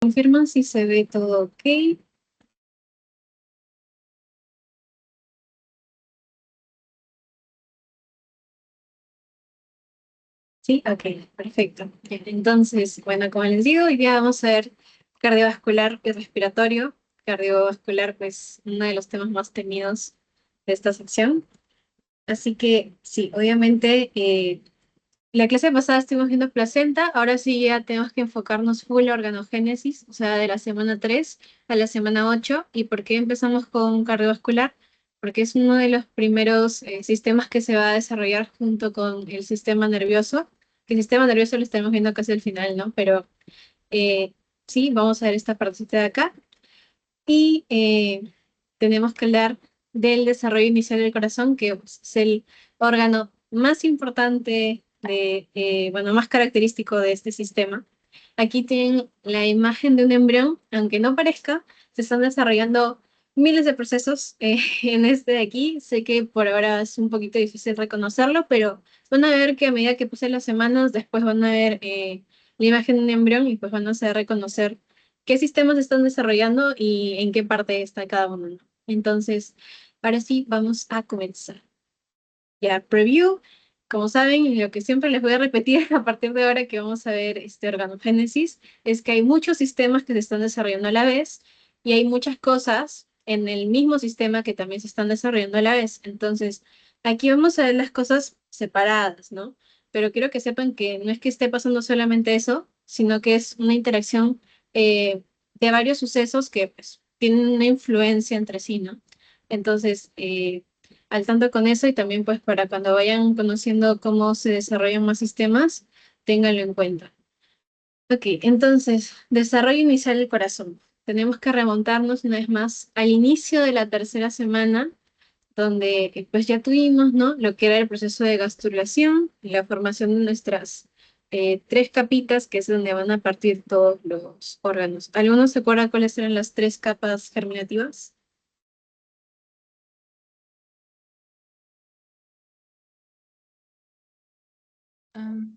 confirman si se ve todo ok. Sí, ok, perfecto. Bien, entonces, bueno, como les digo, hoy día vamos a ver cardiovascular y respiratorio. Cardiovascular, pues, uno de los temas más temidos de esta sección. Así que, sí, obviamente, la clase pasada estuvimos viendo placenta, ahora sí ya tenemos que enfocarnos full a organogénesis, o sea, de la semana 3 a la semana 8. ¿Y por qué empezamos con cardiovascular? Porque es uno de los primeros sistemas que se va a desarrollar junto con el sistema nervioso, que el sistema nervioso lo estaremos viendo casi al final, ¿no? Pero eh, sí, vamos a ver esta partecita de acá. Y tenemos que hablar del desarrollo inicial del corazón, que pues, es el órgano más importante bueno, más característico de este sistema. Aquí tienen la imagen de un embrión, aunque no parezca, se están desarrollando miles de procesos en este de aquí. Sé que por ahora es un poquito difícil reconocerlo, pero van a ver que a medida que pasen las semanas, después van a ver la imagen de un embrión y pues van a saber reconocer qué sistemas se están desarrollando y en qué parte está cada uno, ¿no? Entonces, ahora sí, vamos a comenzar. Ya, preview, como saben, lo que siempre les voy a repetir a partir de ahora que vamos a ver este organogénesis, es que hay muchos sistemas que se están desarrollando a la vez y hay muchas cosas en el mismo sistema que también se están desarrollando a la vez. Entonces, aquí vamos a ver las cosas separadas, ¿no? Pero quiero que sepan que no es que esté pasando solamente eso, sino que es una interacción de varios sucesos que pues, tienen una influencia entre sí, ¿no? Entonces, al tanto con eso y también pues para cuando vayan conociendo cómo se desarrollan más sistemas, ténganlo en cuenta. Ok, entonces, desarrollo inicial del corazón. Tenemos que remontarnos una vez más al inicio de la tercera semana, donde pues ya tuvimos, ¿no? Lo que era el proceso de gastrulación, la formación de nuestras tres capitas, que es donde van a partir todos los órganos. ¿Alguno se acuerda cuáles eran las tres capas germinativas?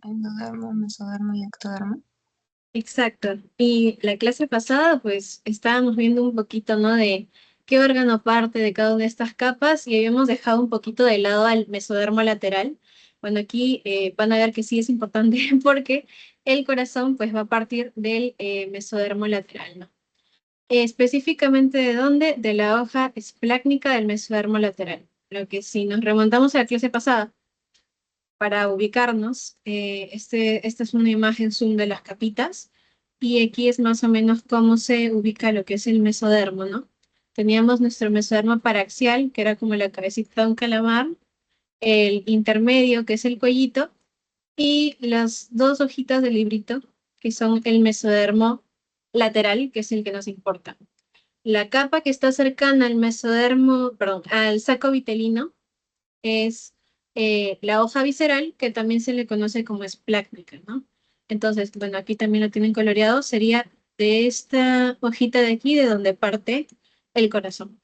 Endodermo, mesodermo y ectodermo. Exacto. Y la clase pasada, pues estábamos viendo un poquito, ¿no? De qué órgano parte de cada una de estas capas y habíamos dejado un poquito de lado al mesodermo lateral. Bueno, aquí van a ver que sí es importante porque el corazón, pues va a partir del mesodermo lateral, ¿no? Específicamente de dónde? De la hoja esplácnica del mesodermo lateral. Lo que si nos remontamos a la clase pasada, para ubicarnos, esta es una imagen zoom de las capitas y aquí es más o menos cómo se ubica lo que es el mesodermo, ¿no? Teníamos nuestro mesodermo paraxial, que era como la cabecita de un calamar, el intermedio, que es el cuellito, y las dos hojitas del librito, que son el mesodermo lateral, que es el que nos importa. La capa que está cercana al mesodermo, perdón, al saco vitelino, es la hoja visceral, que también se le conoce como esplácnica, ¿no? Entonces, bueno, aquí también lo tienen coloreado, sería de esta hojita de aquí, de donde parte el corazón,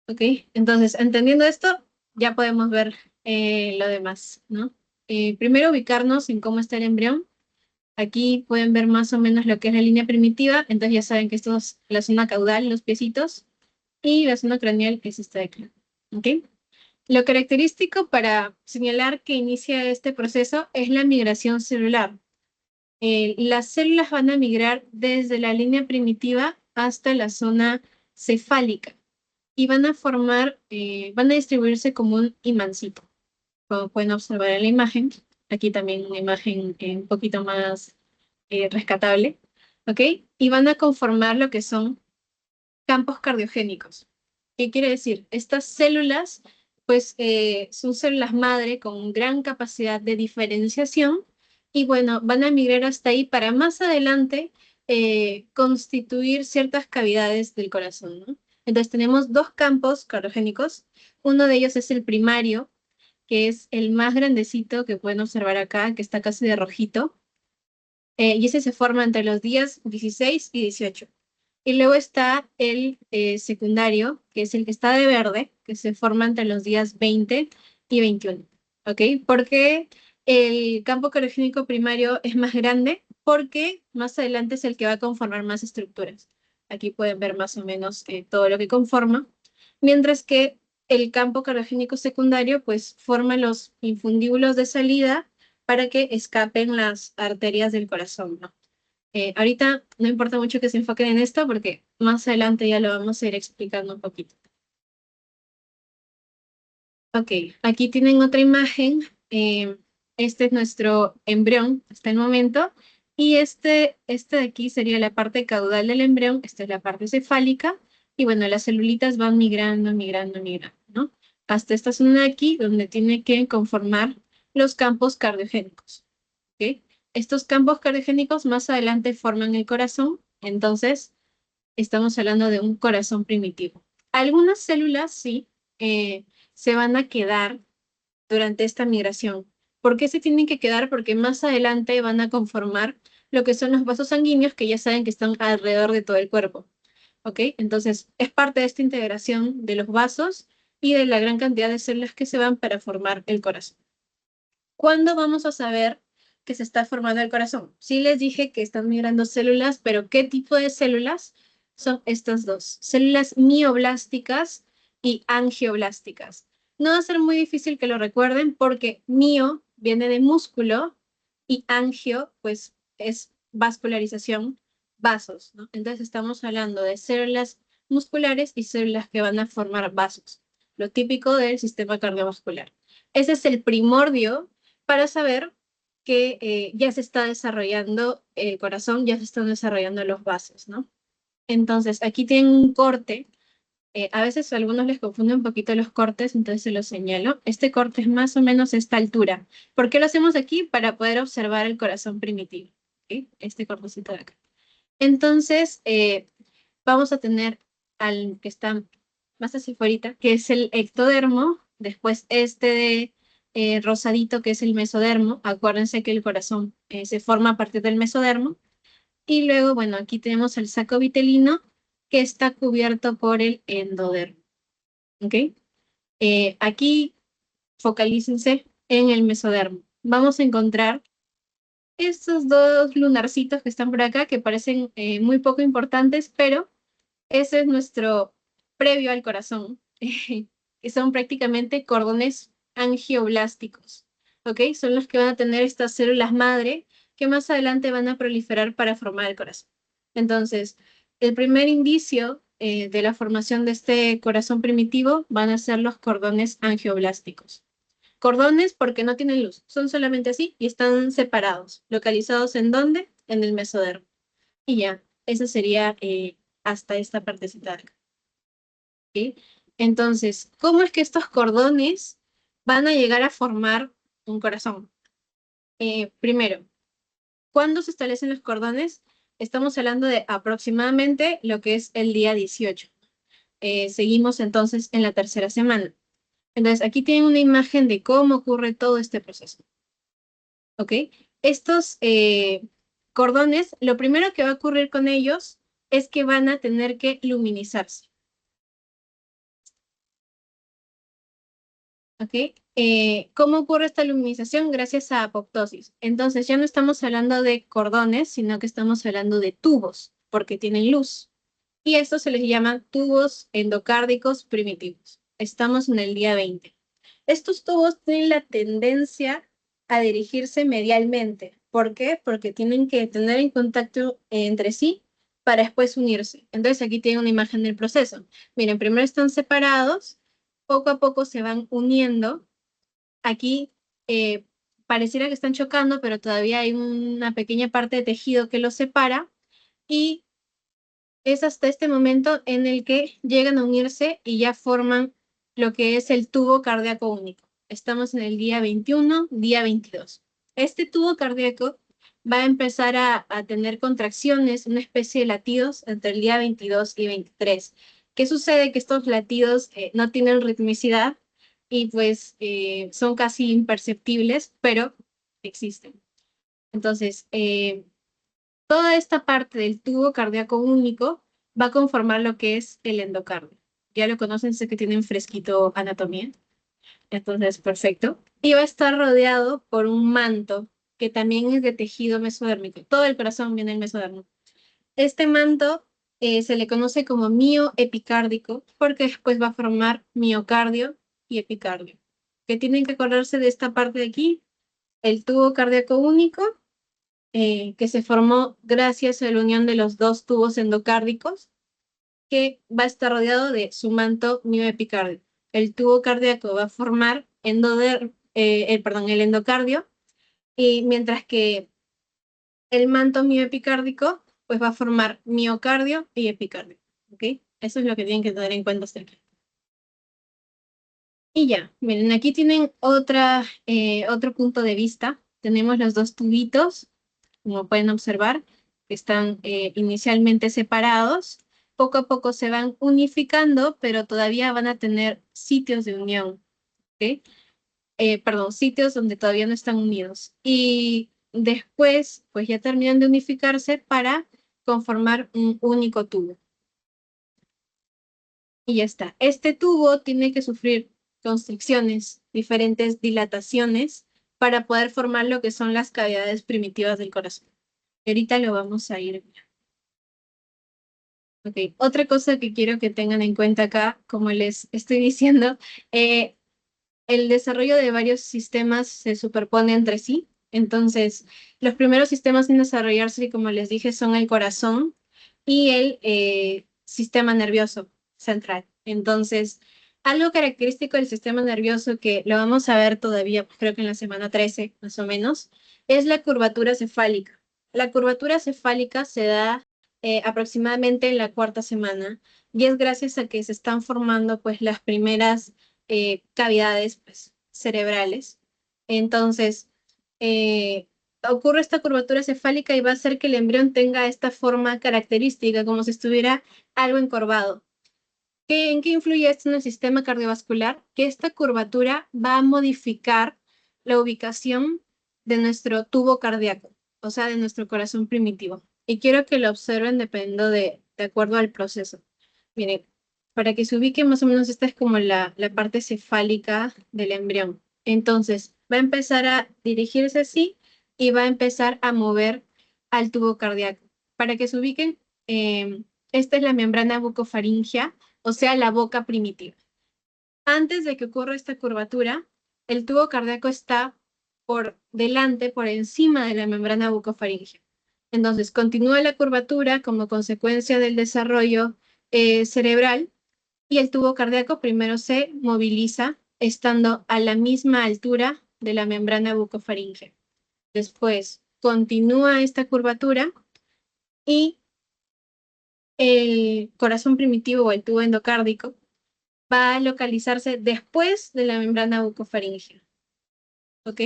¿ok? Entonces, entendiendo esto, ya podemos ver lo demás, ¿no? Primero ubicarnos en cómo está el embrión. Aquí pueden ver más o menos lo que es la línea primitiva, entonces ya saben que esto es la zona caudal, los piecitos, y la zona craneal es esta de aquí, ¿ok? Lo característico para señalar que inicia este proceso es la migración celular. Las células van a migrar desde la línea primitiva hasta la zona cefálica y van a formar, van a distribuirse como un imancito, como pueden observar en la imagen. Aquí también una imagen un poquito más rescatable, ¿ok? Y van a conformar lo que son campos cardiogénicos. ¿Qué quiere decir? Estas células, pues, son células madre con gran capacidad de diferenciación y bueno, van a migrar hasta ahí para más adelante constituir ciertas cavidades del corazón, ¿no? Entonces tenemos dos campos cardiogénicos. Uno de ellos es el primario, que es el más grandecito que pueden observar acá, que está casi de rojito, y ese se forma entre los días 16 y 18. Y luego está el secundario, que es el que está de verde, que se forma entre los días 20 y 21. ¿Ok? ¿Por qué el campo carcinogénico primario es más grande? porque más adelante es el que va a conformar más estructuras. Aquí pueden ver más o menos todo lo que conforma, mientras que el campo cardiogénico secundario pues forma los infundíbulos de salida para que escapen las arterias del corazón, ¿no? Ahorita no importa mucho que se enfoquen en esto porque más adelante ya lo vamos a ir explicando un poquito. Ok, aquí tienen otra imagen. Este es nuestro embrión hasta el momento. Y este de aquí sería la parte caudal del embrión. Esta es la parte cefálica. Y bueno, las celulitas van migrando, migrando, migrando, ¿no? Hasta esta zona de aquí, donde tiene que conformar los campos cardiogénicos. ¿Ok? Estos campos cardiogénicos más adelante forman el corazón. Entonces, estamos hablando de un corazón primitivo. Algunas células sí se van a quedar durante esta migración. ¿Por qué se tienen que quedar? Porque más adelante van a conformar lo que son los vasos sanguíneos que ya saben que están alrededor de todo el cuerpo. ¿Ok? Entonces, es parte de esta integración de los vasos y de la gran cantidad de células que se van para formar el corazón. ¿Cuándo vamos a saber que se está formando el corazón? Sí les dije que están migrando células, pero ¿qué tipo de células? Son estas dos, células mioblásticas y angioblásticas. No va a ser muy difícil que lo recuerden porque mio viene de músculo y angio, pues, es vascularización, vasos, ¿no? Entonces estamos hablando de células musculares y células que van a formar vasos, lo típico del sistema cardiovascular. Ese es el primordio para saber que ya se está desarrollando el corazón, ya se están desarrollando los vasos, ¿no? Entonces, aquí tienen un corte. A veces a algunos les confunden un poquito los cortes, entonces se los señalo. Este corte es más o menos esta altura. ¿Por qué lo hacemos aquí? Para poder observar el corazón primitivo. ¿Ok? Este cortecito de acá. Entonces, vamos a tener al que está más hacia afuera, que es el ectodermo, después este de rosadito, que es el mesodermo. Acuérdense que el corazón se forma a partir del mesodermo. Y luego, bueno, aquí tenemos el saco vitelino, que está cubierto por el endodermo. ¿Ok? Aquí focalícense en el mesodermo. Vamos a encontrar estos dos lunarcitos que están por acá, que parecen muy poco importantes, pero ese es nuestro previo al corazón, que son prácticamente cordones angioblásticos, ¿ok? Son los que van a tener estas células madre que más adelante van a proliferar para formar el corazón. Entonces, el primer indicio de la formación de este corazón primitivo van a ser los cordones angioblásticos. Cordones porque no tienen luz, son solamente así y están separados. ¿Localizados en dónde? En el mesodermo. Y ya, eso sería hasta esta partecita de acá. ¿Ok? Entonces, ¿cómo es que estos cordones van a llegar a formar un corazón? Primero, ¿cuándo se establecen los cordones? Estamos hablando de aproximadamente lo que es el día 18. Seguimos entonces en la tercera semana. Entonces, aquí tienen una imagen de cómo ocurre todo este proceso. ¿Ok? Estos cordones, lo primero que va a ocurrir con ellos es que van a tener que luminizarse. ¿Ok? ¿Cómo ocurre esta luminización? Gracias a apoptosis. Entonces ya no estamos hablando de cordones, sino que estamos hablando de tubos, porque tienen luz. Y estos se les llama tubos endocárdicos primitivos. Estamos en el día 20. Estos tubos tienen la tendencia a dirigirse medialmente. ¿Por qué? Porque tienen que tener en contacto entre sí para después unirse. Entonces aquí tienen una imagen del proceso. Miren, primero están separados, poco a poco se van uniendo. Aquí pareciera que están chocando, pero todavía hay una pequeña parte de tejido que los separa y es hasta este momento en el que llegan a unirse y ya forman lo que es el tubo cardíaco único. Estamos en el día 21, día 22. Este tubo cardíaco va a empezar a tener contracciones, una especie de latidos entre el día 22 y 23. ¿Qué sucede? Que estos latidos no tienen ritmicidad y pues son casi imperceptibles, pero existen. Entonces, toda esta parte del tubo cardíaco único va a conformar lo que es el endocardio. Ya lo conocen, sé que tienen fresquito anatomía. Entonces, perfecto. Y va a estar rodeado por un manto. que también es de tejido mesodérmico. Todo el corazón viene del mesodérmico. Este manto se le conoce como mioepicárdico porque después va a formar miocardio y epicardio. Que tienen que acordarse de esta parte de aquí, el tubo cardíaco único, que se formó gracias a la unión de los dos tubos endocárdicos, que va a estar rodeado de su manto mioepicárdico. El tubo cardíaco va a formar el endocardio, y mientras que el manto mioepicárdico pues va a formar miocardio y epicardio. ¿Ok? Eso es lo que tienen que tener en cuenta hasta aquí. Y ya, miren, aquí tienen otro punto de vista. Tenemos los dos tubitos, como pueden observar, que están inicialmente separados. Poco a poco se van unificando, pero todavía van a tener sitios de unión. ¿Ok? Perdón, sitios donde todavía no están unidos. Y después, pues ya terminan de unificarse para conformar un único tubo. Y ya está. Este tubo tiene que sufrir constricciones, diferentes dilataciones, para poder formar lo que son las cavidades primitivas del corazón. Y ahorita lo vamos a ir viendo. Ok, otra cosa que quiero que tengan en cuenta acá, como les estoy diciendo, el desarrollo de varios sistemas se superpone entre sí. Entonces, los primeros sistemas en desarrollarse, como les dije, son el corazón y el sistema nervioso central. Entonces, algo característico del sistema nervioso que lo vamos a ver todavía, pues, creo que en la semana 13, más o menos, es la curvatura cefálica. La curvatura cefálica se da aproximadamente en la cuarta semana y es gracias a que se están formando pues las primeras cavidades pues, cerebrales. Entonces, ocurre esta curvatura cefálica y va a hacer que el embrión tenga esta forma característica, como si estuviera algo encorvado. ¿En qué influye esto en el sistema cardiovascular? Que esta curvatura va a modificar la ubicación de nuestro tubo cardíaco, o sea, de nuestro corazón primitivo. Y quiero que lo observen dependiendo de acuerdo al proceso. Miren, para que se ubique más o menos, esta es como la parte cefálica del embrión. Entonces, va a empezar a dirigirse así y va a empezar a mover al tubo cardíaco. Para que se ubiquen, esta es la membrana bucofaringea, o sea, la boca primitiva. Antes de que ocurra esta curvatura, el tubo cardíaco está por delante, por encima de la membrana bucofaringea. Entonces, continúa la curvatura como consecuencia del desarrollo cerebral y el tubo cardíaco primero se moviliza estando a la misma altura de la membrana bucofaringea. Después, continúa esta curvatura y el corazón primitivo o el tubo endocárdico va a localizarse después de la membrana bucofaringea, ¿ok?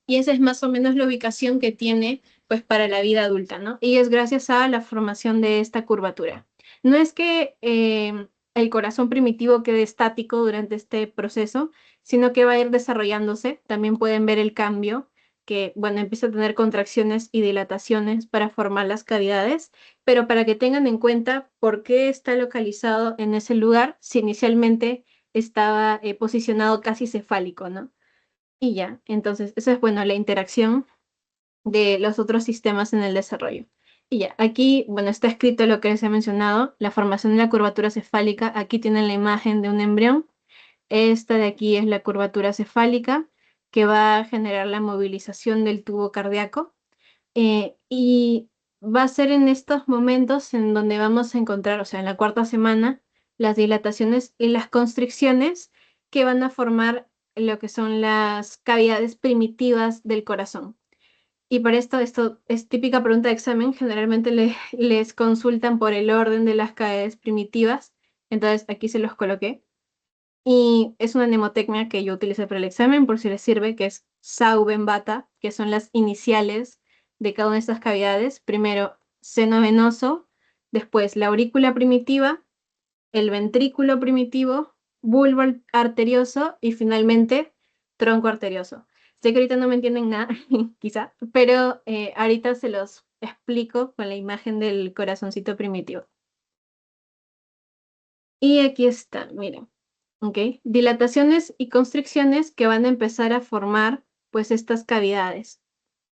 Y esa es más o menos la ubicación que tiene, pues, para la vida adulta, ¿no? Y es gracias a la formación de esta curvatura. No es que el corazón primitivo quede estático durante este proceso, sino que va a ir desarrollándose. También pueden ver el cambio, que, bueno, empieza a tener contracciones y dilataciones para formar las cavidades, pero para que tengan en cuenta por qué está localizado en ese lugar, si inicialmente estaba posicionado casi cefálico, ¿no? Y ya, entonces, eso es bueno, la interacción de los otros sistemas en el desarrollo. Y ya, aquí, bueno, está escrito lo que les he mencionado, la formación de la curvatura cefálica. Aquí tienen la imagen de un embrión. Esta de aquí es la curvatura cefálica que va a generar la movilización del tubo cardíaco. Y va a ser en estos momentos en donde vamos a encontrar, o sea, en la cuarta semana, las dilataciones y las constricciones que van a formar lo que son las cavidades primitivas del corazón. Y para esto es típica pregunta de examen, generalmente les consultan por el orden de las cavidades primitivas, entonces aquí se los coloqué. Y es una mnemotecnia que yo utilicé para el examen, por si les sirve, que es SAU-BEN-BATA, que son las iniciales de cada una de estas cavidades. Primero, seno venoso, después la aurícula primitiva, el ventrículo primitivo, bulbo arterioso y finalmente tronco arterioso. Sé que ahorita no me entienden nada, quizá, pero ahorita se los explico con la imagen del corazoncito primitivo. Y aquí está, miren. ¿Ok? Dilataciones y constricciones que van a empezar a formar pues estas cavidades.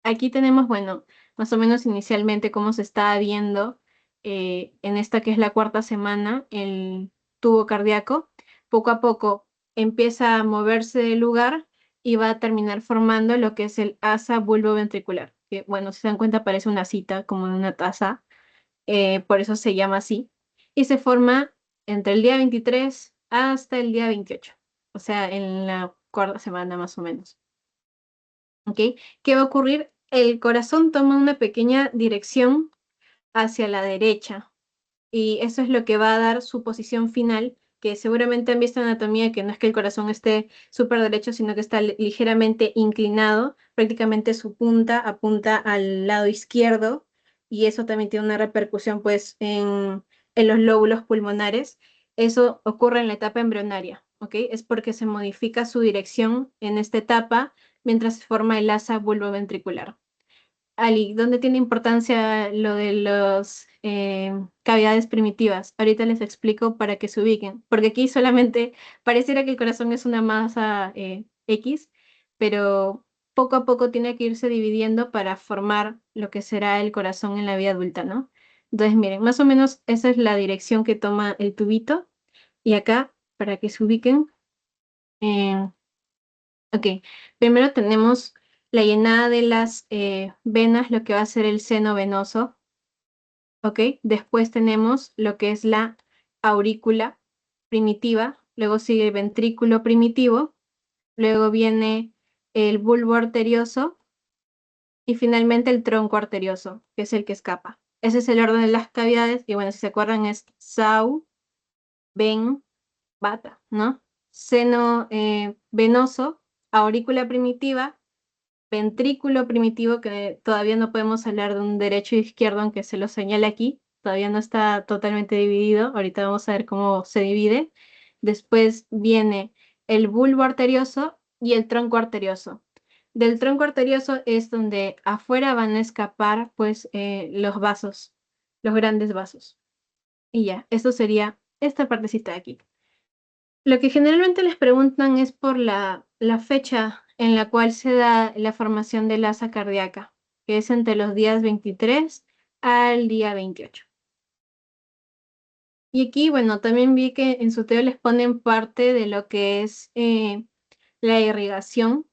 Aquí tenemos, bueno, más o menos inicialmente cómo se está viendo en esta que es la cuarta semana, el tubo cardíaco. Poco a poco empieza a moverse del lugar y va a terminar formando lo que es el asa bulboventricular, que bueno, si se dan cuenta parece una cita como de una taza, por eso se llama así, y se forma entre el día 23 hasta el día 28, o sea, en la cuarta semana más o menos. ¿Ok? ¿Qué va a ocurrir? El corazón toma una pequeña dirección hacia la derecha y eso es lo que va a dar su posición final, que seguramente han visto en anatomía que no es que el corazón esté súper derecho, sino que está ligeramente inclinado, prácticamente su punta apunta al lado izquierdo y eso también tiene una repercusión pues en los lóbulos pulmonares. Eso ocurre en la etapa embrionaria, ¿ok? Es porque se modifica su dirección en esta etapa mientras se forma el asa bulboventricular. Ali, ¿dónde tiene importancia lo de las cavidades primitivas? Ahorita les explico para que se ubiquen, porque aquí solamente pareciera que el corazón es una masa X, pero poco a poco tiene que irse dividiendo para formar lo que será el corazón en la vida adulta, ¿no? Entonces, miren, más o menos esa es la dirección que toma el tubito, y acá, para que se ubiquen, eh, ok, primero tenemos la llenada de las venas, lo que va a ser el seno venoso, ok. Después tenemos lo que es la aurícula primitiva, luego sigue el ventrículo primitivo, luego viene el bulbo arterioso y finalmente el tronco arterioso, que es el que escapa. Ese es el orden de las cavidades y bueno, si se acuerdan es sau, ven, bata, ¿no? Seno venoso, aurícula primitiva, ventrículo primitivo, que todavía no podemos hablar de un derecho e izquierdo, aunque se lo señala aquí, todavía no está totalmente dividido, ahorita vamos a ver cómo se divide. Después viene el bulbo arterioso y el tronco arterioso. Del tronco arterioso es donde afuera van a escapar pues los vasos, los grandes vasos. Y ya, esto sería esta partecita de aquí. Lo que generalmente les preguntan es por la fecha en la cual se da la formación del asa cardíaca, que es entre los días 23 al día 28. Y aquí, bueno, también vi que en su teo les ponen parte de lo que es la irrigación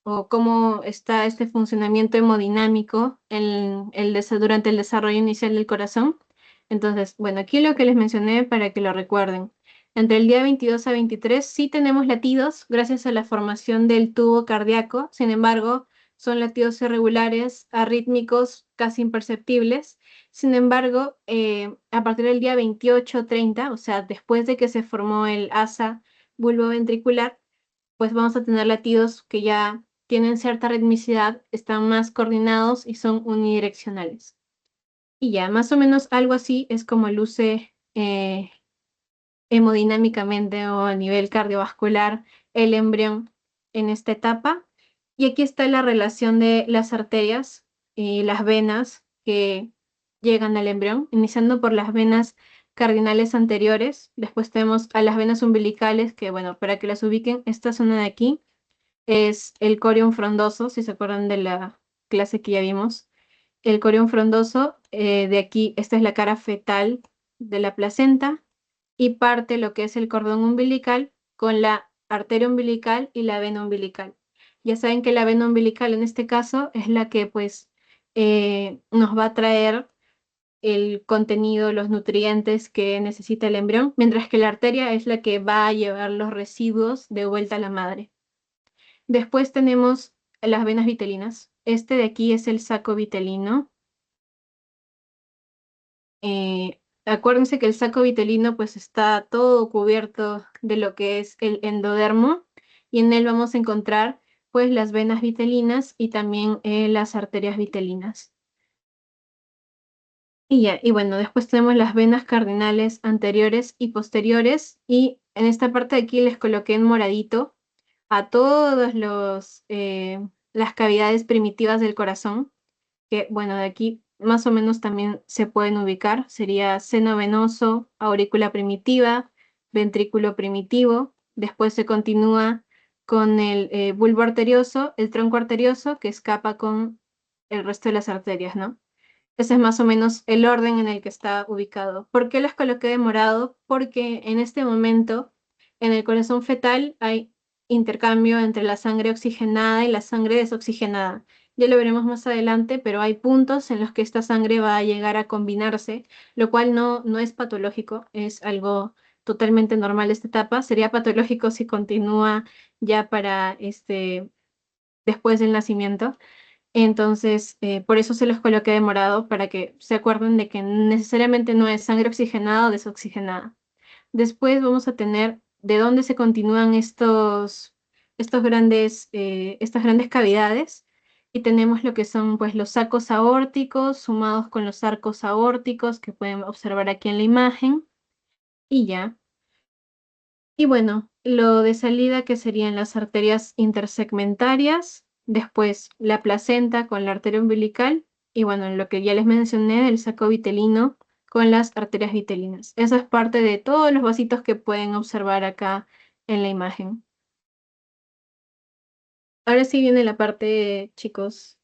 o cómo está este funcionamiento hemodinámico durante el desarrollo inicial del corazón. Entonces, bueno, aquí lo que les mencioné para que lo recuerden. Entre el día 22 a 23 sí tenemos latidos gracias a la formación del tubo cardíaco, sin embargo, son latidos irregulares, arrítmicos, casi imperceptibles. Sin embargo, a partir del día 28-30, o sea, después de que se formó el asa vulvoventricular, pues vamos a tener latidos que ya tienen cierta ritmicidad, están más coordinados y son unidireccionales. Y ya, más o menos algo así es como luce hemodinámicamente o a nivel cardiovascular el embrión en esta etapa. Y aquí está la relación de las arterias y las venas que llegan al embrión, iniciando por las venas cardinales anteriores. Después tenemos a las venas umbilicales, que bueno, para que las ubiquen, esta zona de aquí es el corium frondoso, si se acuerdan de la clase que ya vimos. El corium frondoso, de aquí, esta es la cara fetal de la placenta y parte lo que es el cordón umbilical con la arteria umbilical y la vena umbilical. Ya saben que la vena umbilical en este caso es la que pues nos va a traer el contenido, los nutrientes que necesita el embrión, mientras que la arteria es la que va a llevar los residuos de vuelta a la madre. Después tenemos las venas vitelinas. Este de aquí es el saco vitelino. Acuérdense que el saco vitelino pues está todo cubierto de lo que es el endodermo y en él vamos a encontrar pues las venas vitelinas y también las arterias vitelinas. Y ya, y bueno, después tenemos las venas cardinales anteriores y posteriores y en esta parte de aquí les coloqué en moradito a todos las cavidades primitivas del corazón, que bueno, de aquí más o menos también se pueden ubicar, sería seno venoso, aurícula primitiva, ventrículo primitivo, después se continúa con el bulbo arterioso, el tronco arterioso que escapa con el resto de las arterias, ¿no? Ese es más o menos el orden en el que está ubicado. ¿Por qué las coloqué de morado? Porque en este momento en el corazón fetal hay intercambio entre la sangre oxigenada y la sangre desoxigenada. Ya lo veremos más adelante, pero hay puntos en los que esta sangre va a llegar a combinarse, lo cual no es patológico, es algo totalmente normal esta etapa. Sería patológico si continúa ya para después del nacimiento. Entonces, por eso se los coloqué de morado, para que se acuerden de que necesariamente no es sangre oxigenada o desoxigenada. Después vamos a tener de dónde se continúan estas grandes cavidades. Y tenemos lo que son pues los sacos aórticos sumados con los arcos aórticos que pueden observar aquí en la imagen. Y ya. Y bueno, lo de salida que serían las arterias intersegmentarias, después la placenta con la arteria umbilical y bueno, lo que ya les mencioné, el saco vitelino con las arterias vitelinas. Eso es parte de todos los vasitos que pueden observar acá en la imagen. Ahora sí viene la parte, chicos,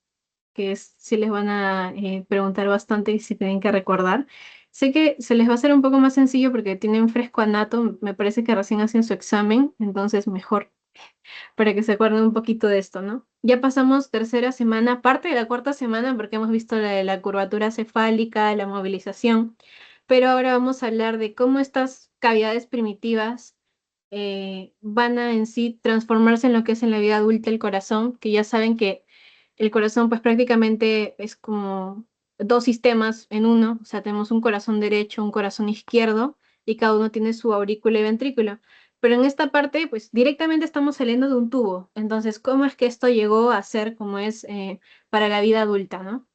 que sí les van a preguntar bastante y si tienen que recordar. Sé que se les va a hacer un poco más sencillo porque tienen fresco anato, me parece que recién hacen su examen, entonces mejor para que se acuerden un poquito de esto, ¿no? Ya pasamos tercera semana, parte de la cuarta semana, porque hemos visto la de la curvatura cefálica, la movilización, pero ahora vamos a hablar de cómo estas cavidades primitivas van a en sí transformarse en lo que es en la vida adulta el corazón, que ya saben que el corazón pues prácticamente es como dos sistemas en uno, o sea, tenemos un corazón derecho, un corazón izquierdo, y cada uno tiene su aurícula y ventrículo. Pero en esta parte, pues directamente estamos saliendo de un tubo. Entonces, ¿cómo es que esto llegó a ser como es para la vida adulta, ¿no?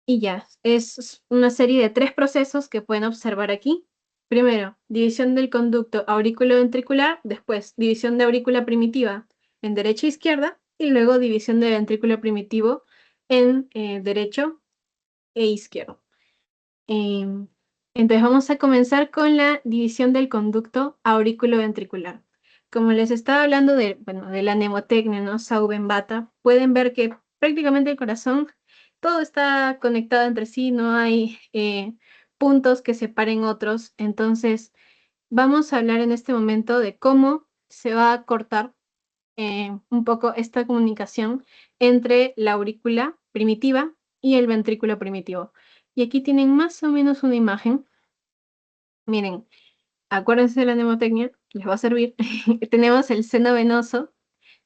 Y ya, es una serie de 3 procesos que pueden observar aquí. Primero, división del conducto aurículo-ventricular, después división de aurícula primitiva en derecha e izquierda, y luego división de ventrículo primitivo en derecho e izquierdo. Em, entonces vamos a comenzar con la división del conducto aurículo-ventricular. Como les estaba hablando bueno, de la mnemotecnia, ¿no? Sauben-Bata, pueden ver que prácticamente el corazón, todo está conectado entre sí, no hay puntos que separen otros. Entonces, vamos a hablar en este momento de cómo se va a cortar un poco esta comunicación entre la aurícula primitiva y el ventrículo primitivo. Y aquí tienen más o menos una imagen. Miren, acuérdense de la mnemotecnia, les va a servir. Tenemos el seno venoso,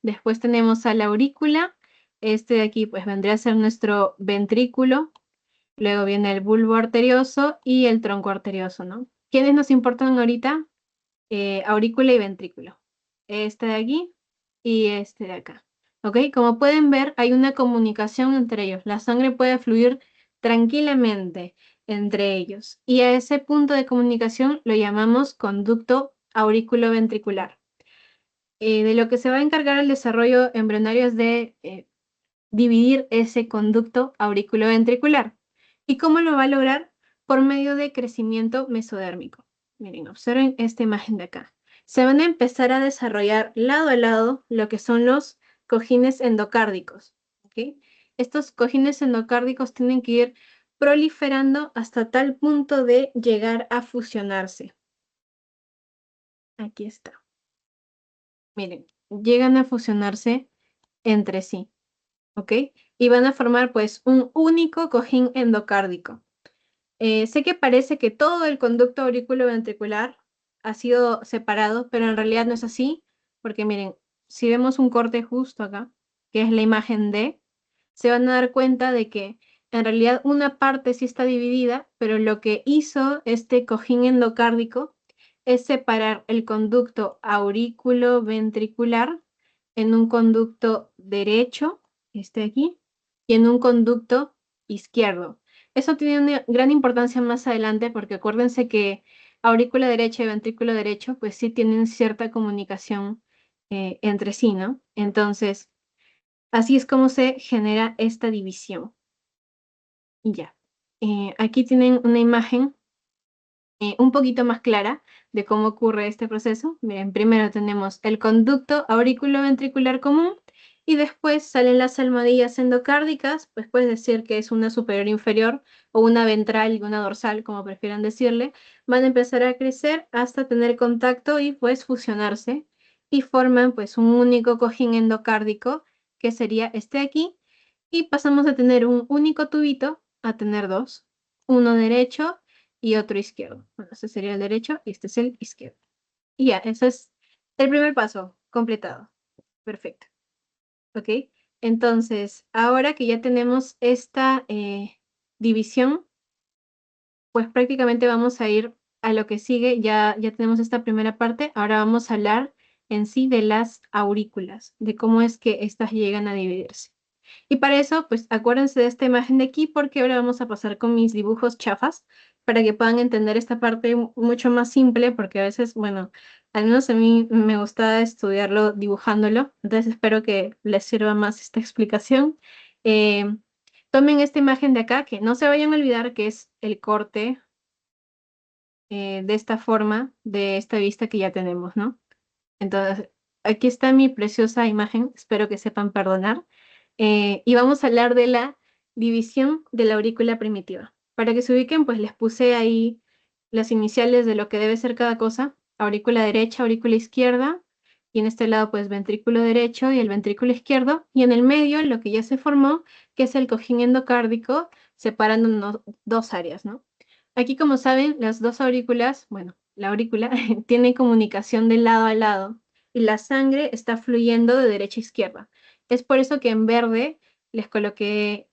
después tenemos a la aurícula. Este de aquí pues vendría a ser nuestro ventrículo. Luego viene el bulbo arterioso y el tronco arterioso, ¿no? ¿Quiénes nos importan ahorita? Aurícula y ventrículo. Este de aquí y este de acá. ¿Ok? Como pueden ver, hay una comunicación entre ellos. La sangre puede fluir tranquilamente entre ellos. Y a ese punto de comunicación lo llamamos conducto aurículo-ventricular. De lo que se va a encargar el desarrollo embrionario es de dividir ese conducto aurículo-ventricular. ¿Y cómo lo va a lograr? Por medio de crecimiento mesodérmico. Miren, observen esta imagen de acá. Se van a empezar a desarrollar lado a lado lo que son los cojines endocárdicos. ¿Ok? Estos cojines endocárdicos tienen que ir proliferando hasta tal punto de llegar a fusionarse. Aquí está. Miren, llegan a fusionarse entre sí. ¿Ok? Y van a formar pues un único cojín endocárdico. Sé que parece que todo el conducto auriculoventricular ha sido separado, pero en realidad no es así, porque miren, si vemos un corte justo acá, que es la imagen D, se van a dar cuenta de que en realidad una parte sí está dividida, pero lo que hizo este cojín endocárdico es separar el conducto auriculoventricular en un conducto derecho, este de aquí, y en un conducto izquierdo. Eso tiene una gran importancia más adelante porque acuérdense que aurícula derecha y ventrículo derecho pues sí tienen cierta comunicación entre sí, ¿no? Entonces, así es como se genera esta división. Y ya. Aquí tienen una imagen un poquito más clara de cómo ocurre este proceso. Miren, primero tenemos el conducto auriculoventricular común y después salen las almohadillas endocárdicas, pues puedes decir que es una superior inferior o una ventral y una dorsal, como prefieran decirle, van a empezar a crecer hasta tener contacto y pues fusionarse y forman pues un único cojín endocárdico que sería este aquí y pasamos a tener un único tubito a tener dos, uno derecho y otro izquierdo. Bueno, este sería el derecho y este es el izquierdo. Y ya, ese es el primer paso completado. Perfecto. ¿Ok? Entonces, ahora que ya tenemos esta división, pues prácticamente vamos a ir a lo que sigue. Ya tenemos esta primera parte. Ahora vamos a hablar en sí de las aurículas, de cómo es que estas llegan a dividirse. Y para eso, pues acuérdense de esta imagen de aquí porque ahora vamos a pasar con mis dibujos chafas para que puedan entender esta parte mucho más simple porque a veces, bueno, al menos a mí me gusta estudiarlo dibujándolo, entonces espero que les sirva más esta explicación. Eh, Tomen esta imagen de acá, que no se vayan a olvidar que es el corte de esta forma, de esta vista que ya tenemos, ¿no? Entonces, aquí está mi preciosa imagen, espero que sepan perdonar. Y vamos a hablar de la división de la aurícula primitiva. Para que se ubiquen, pues les puse ahí las iniciales de lo que debe ser cada cosa. Aurícula derecha, aurícula izquierda, y en este lado, pues ventrículo derecho y el ventrículo izquierdo, y en el medio lo que ya se formó, que es el cojín endocárdico, separando dos áreas, ¿no? Aquí, como saben, las dos aurículas, bueno, la aurícula tiene comunicación de lado a lado y la sangre está fluyendo de derecha a izquierda. Es por eso que en verde les coloqué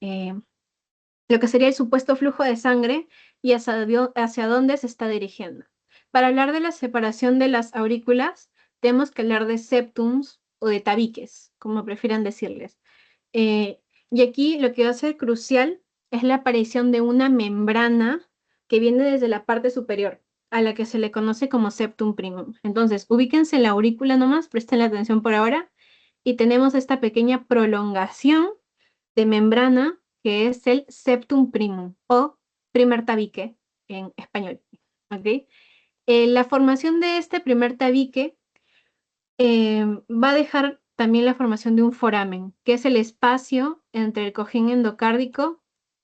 lo que sería el supuesto flujo de sangre y hacia dónde se está dirigiendo. Para hablar de la separación de las aurículas, tenemos que hablar de septums o de tabiques, como prefieran decirles. Eh, y aquí lo que va a ser crucial es la aparición de una membrana que viene desde la parte superior, a la que se le conoce como septum primum. Entonces, ubíquense en la aurícula nomás, presten la atención por ahora, y tenemos esta pequeña prolongación de membrana que es el septum primum o primer tabique en español. ¿Ok? La formación de este primer tabique va a dejar también la formación de un foramen, que es el espacio entre el cojín endocárdico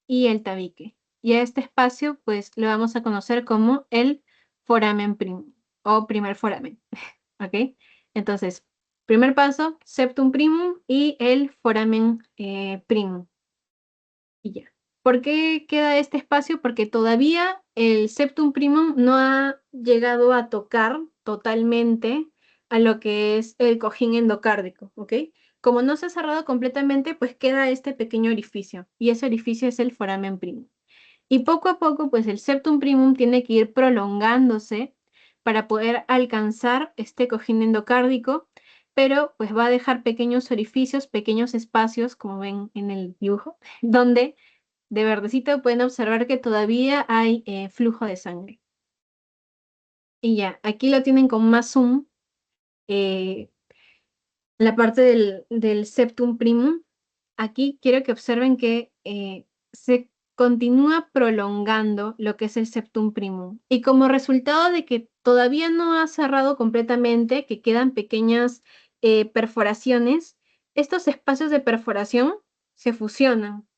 y el tabique. Y a este espacio, pues, lo vamos a conocer como el foramen primum o primer foramen. ¿Ok? Entonces, primer paso, septum primum y el foramen primum. Y ya. ¿Por qué queda este espacio? Porque todavía el septum primum no ha llegado a tocar totalmente a lo que es el cojín endocárdico, ¿ok? Como no se ha cerrado completamente, pues queda este pequeño orificio, y ese orificio es el foramen primum. Y poco a poco, pues el septum primum tiene que ir prolongándose para poder alcanzar este cojín endocárdico, pero pues va a dejar pequeños orificios, pequeños espacios, como ven en el dibujo, donde de verdecito pueden observar que todavía hay flujo de sangre. Y ya, aquí lo tienen con más zoom, eh, la parte del septum primum. Aquí quiero que observen que se continúa prolongando lo que es el septum primum. Y como resultado de que todavía no ha cerrado completamente, que quedan pequeñas perforaciones, estos espacios de perforación se fusionan.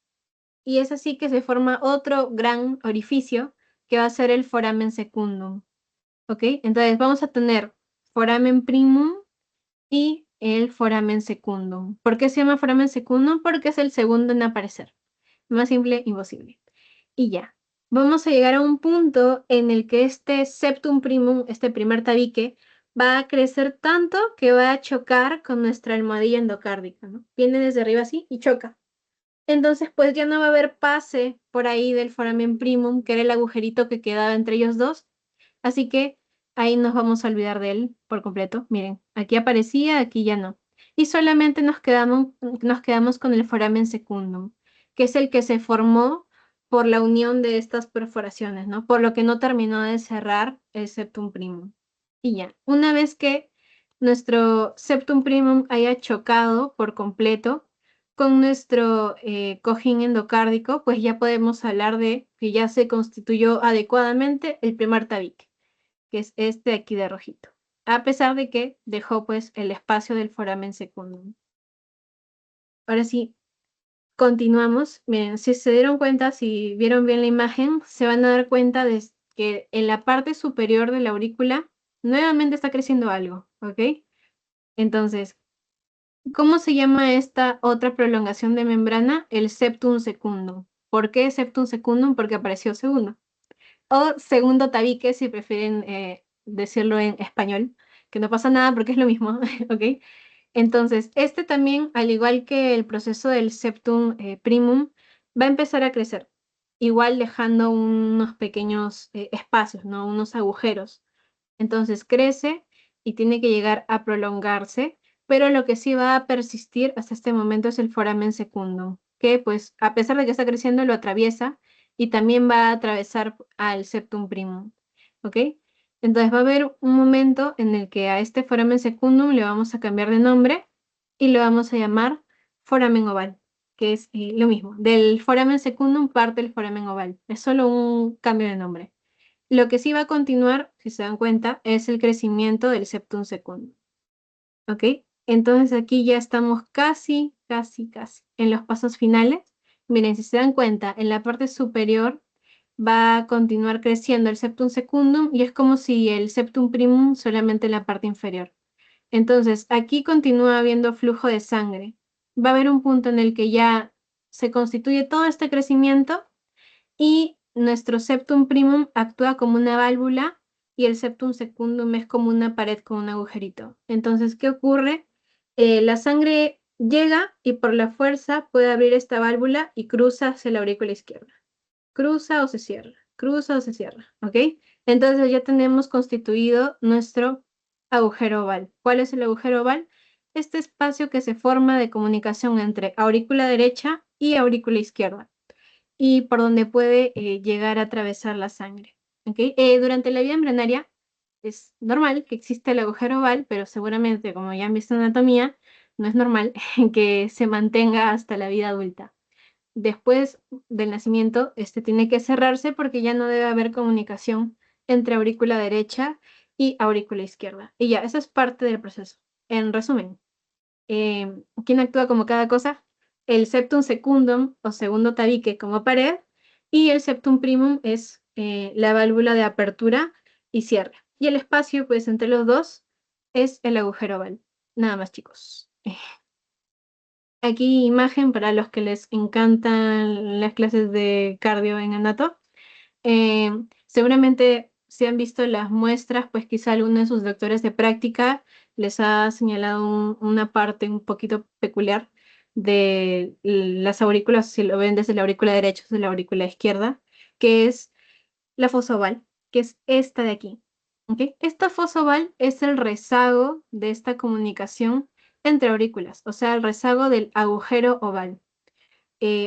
Y es así que se forma otro gran orificio que va a ser el foramen secundum. ¿Ok? Entonces vamos a tener foramen primum y el foramen secundum. ¿Por qué se llama foramen secundum? Porque es el segundo en aparecer. Más simple, imposible. Y ya. Vamos a llegar a un punto en el que este septum primum, este primer tabique, va a crecer tanto que va a chocar con nuestra almohadilla endocárdica, ¿no? Viene desde arriba así y choca. Entonces, pues ya no va a haber pase por ahí del foramen primum, que era el agujerito que quedaba entre ellos dos. Así que ahí nos vamos a olvidar de él por completo. Miren, aquí aparecía, aquí ya no. Y solamente nos quedamos con el foramen secundum, que es el que se formó por la unión de estas perforaciones, ¿no? Por lo que no terminó de cerrar el septum primum. Y ya, una vez que nuestro septum primum haya chocado por completo, con nuestro cojín endocárdico, pues ya podemos hablar de que ya se constituyó adecuadamente el primer tabique, que es este aquí de rojito, a pesar de que dejó pues el espacio del foramen secundum. Ahora sí, continuamos. Miren, si se dieron cuenta, si vieron bien la imagen, se van a dar cuenta de que en la parte superior de la aurícula nuevamente está creciendo algo, ¿ok? Entonces, ¿cómo se llama esta otra prolongación de membrana? El septum secundum. ¿Por qué septum secundum? Porque apareció segundo. O segundo tabique, si prefieren decirlo en español, que no pasa nada porque es lo mismo, ¿ok? Entonces, este también, al igual que el proceso del septum primum, va a empezar a crecer, igual dejando unos pequeños espacios, ¿no? Unos agujeros. Entonces crece y tiene que llegar a prolongarse, pero lo que sí va a persistir hasta este momento es el foramen secundum, que pues a pesar de que está creciendo lo atraviesa y también va a atravesar al septum primum, ¿ok? Entonces va a haber un momento en el que a este foramen secundum le vamos a cambiar de nombre y lo vamos a llamar foramen oval, que es lo mismo. Del foramen secundum parte el foramen oval, es solo un cambio de nombre. Lo que sí va a continuar, si se dan cuenta, es el crecimiento del septum secundum, ¿ok? Entonces aquí ya estamos casi en los pasos finales. Miren, si se dan cuenta, en la parte superior va a continuar creciendo el septum secundum y es como si el septum primum solamente en la parte inferior. Entonces, aquí continúa habiendo flujo de sangre. Va a haber un punto en el que ya se constituye todo este crecimiento y nuestro septum primum actúa como una válvula y el septum secundum es como una pared con un agujerito. Entonces, ¿qué ocurre? La sangre llega y por la fuerza puede abrir esta válvula y cruza hacia la aurícula izquierda. Cruza o se cierra, ¿ok? Entonces ya tenemos constituido nuestro agujero oval. ¿Cuál es el agujero oval? Este espacio que se forma de comunicación entre aurícula derecha y aurícula izquierda y por donde puede llegar a atravesar la sangre. ¿Okay? Durante la vida embrionaria es normal que exista el agujero oval, pero seguramente, como ya han visto en anatomía, no es normal que se mantenga hasta la vida adulta. Después del nacimiento, este tiene que cerrarse porque ya no debe haber comunicación entre aurícula derecha y aurícula izquierda. Y ya, eso es parte del proceso. En resumen, ¿quién actúa como cada cosa? El septum secundum o segundo tabique como pared y el septum primum es la válvula de apertura y cierre. Y el espacio, pues, entre los dos es el agujero oval. Nada más, chicos. Aquí imagen para los que les encantan las clases de cardio en anato. Seguramente si han visto las muestras, pues quizá alguno de sus doctores de práctica les ha señalado una parte un poquito peculiar de las aurículas, si lo ven desde la aurícula derecha o desde la aurícula izquierda, que es la fosa oval, que es esta de aquí. ¿Ok? Esta fosa oval es el rezago de esta comunicación entre aurículas, o sea, el rezago del agujero oval.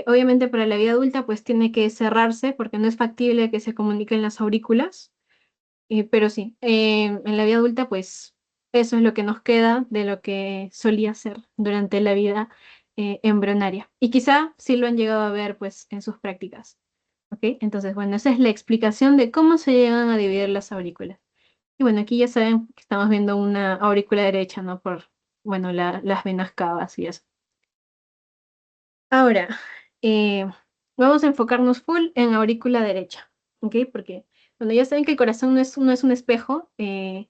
Obviamente para la vida adulta pues tiene que cerrarse porque no es factible que se comuniquen las aurículas, pero sí, en la vida adulta pues eso es lo que nos queda de lo que solía ser durante la vida embrionaria. Y quizá sí lo han llegado a ver pues en sus prácticas. ¿Ok? Entonces, bueno, esa es la explicación de cómo se llegan a dividir las aurículas. Y bueno, aquí ya saben que estamos viendo una aurícula derecha, ¿no? Por, bueno, las venas cavas y eso. Ahora, eh, vamos a enfocarnos full en aurícula derecha, ¿ok? Porque, bueno, ya saben que el corazón no es un espejo, el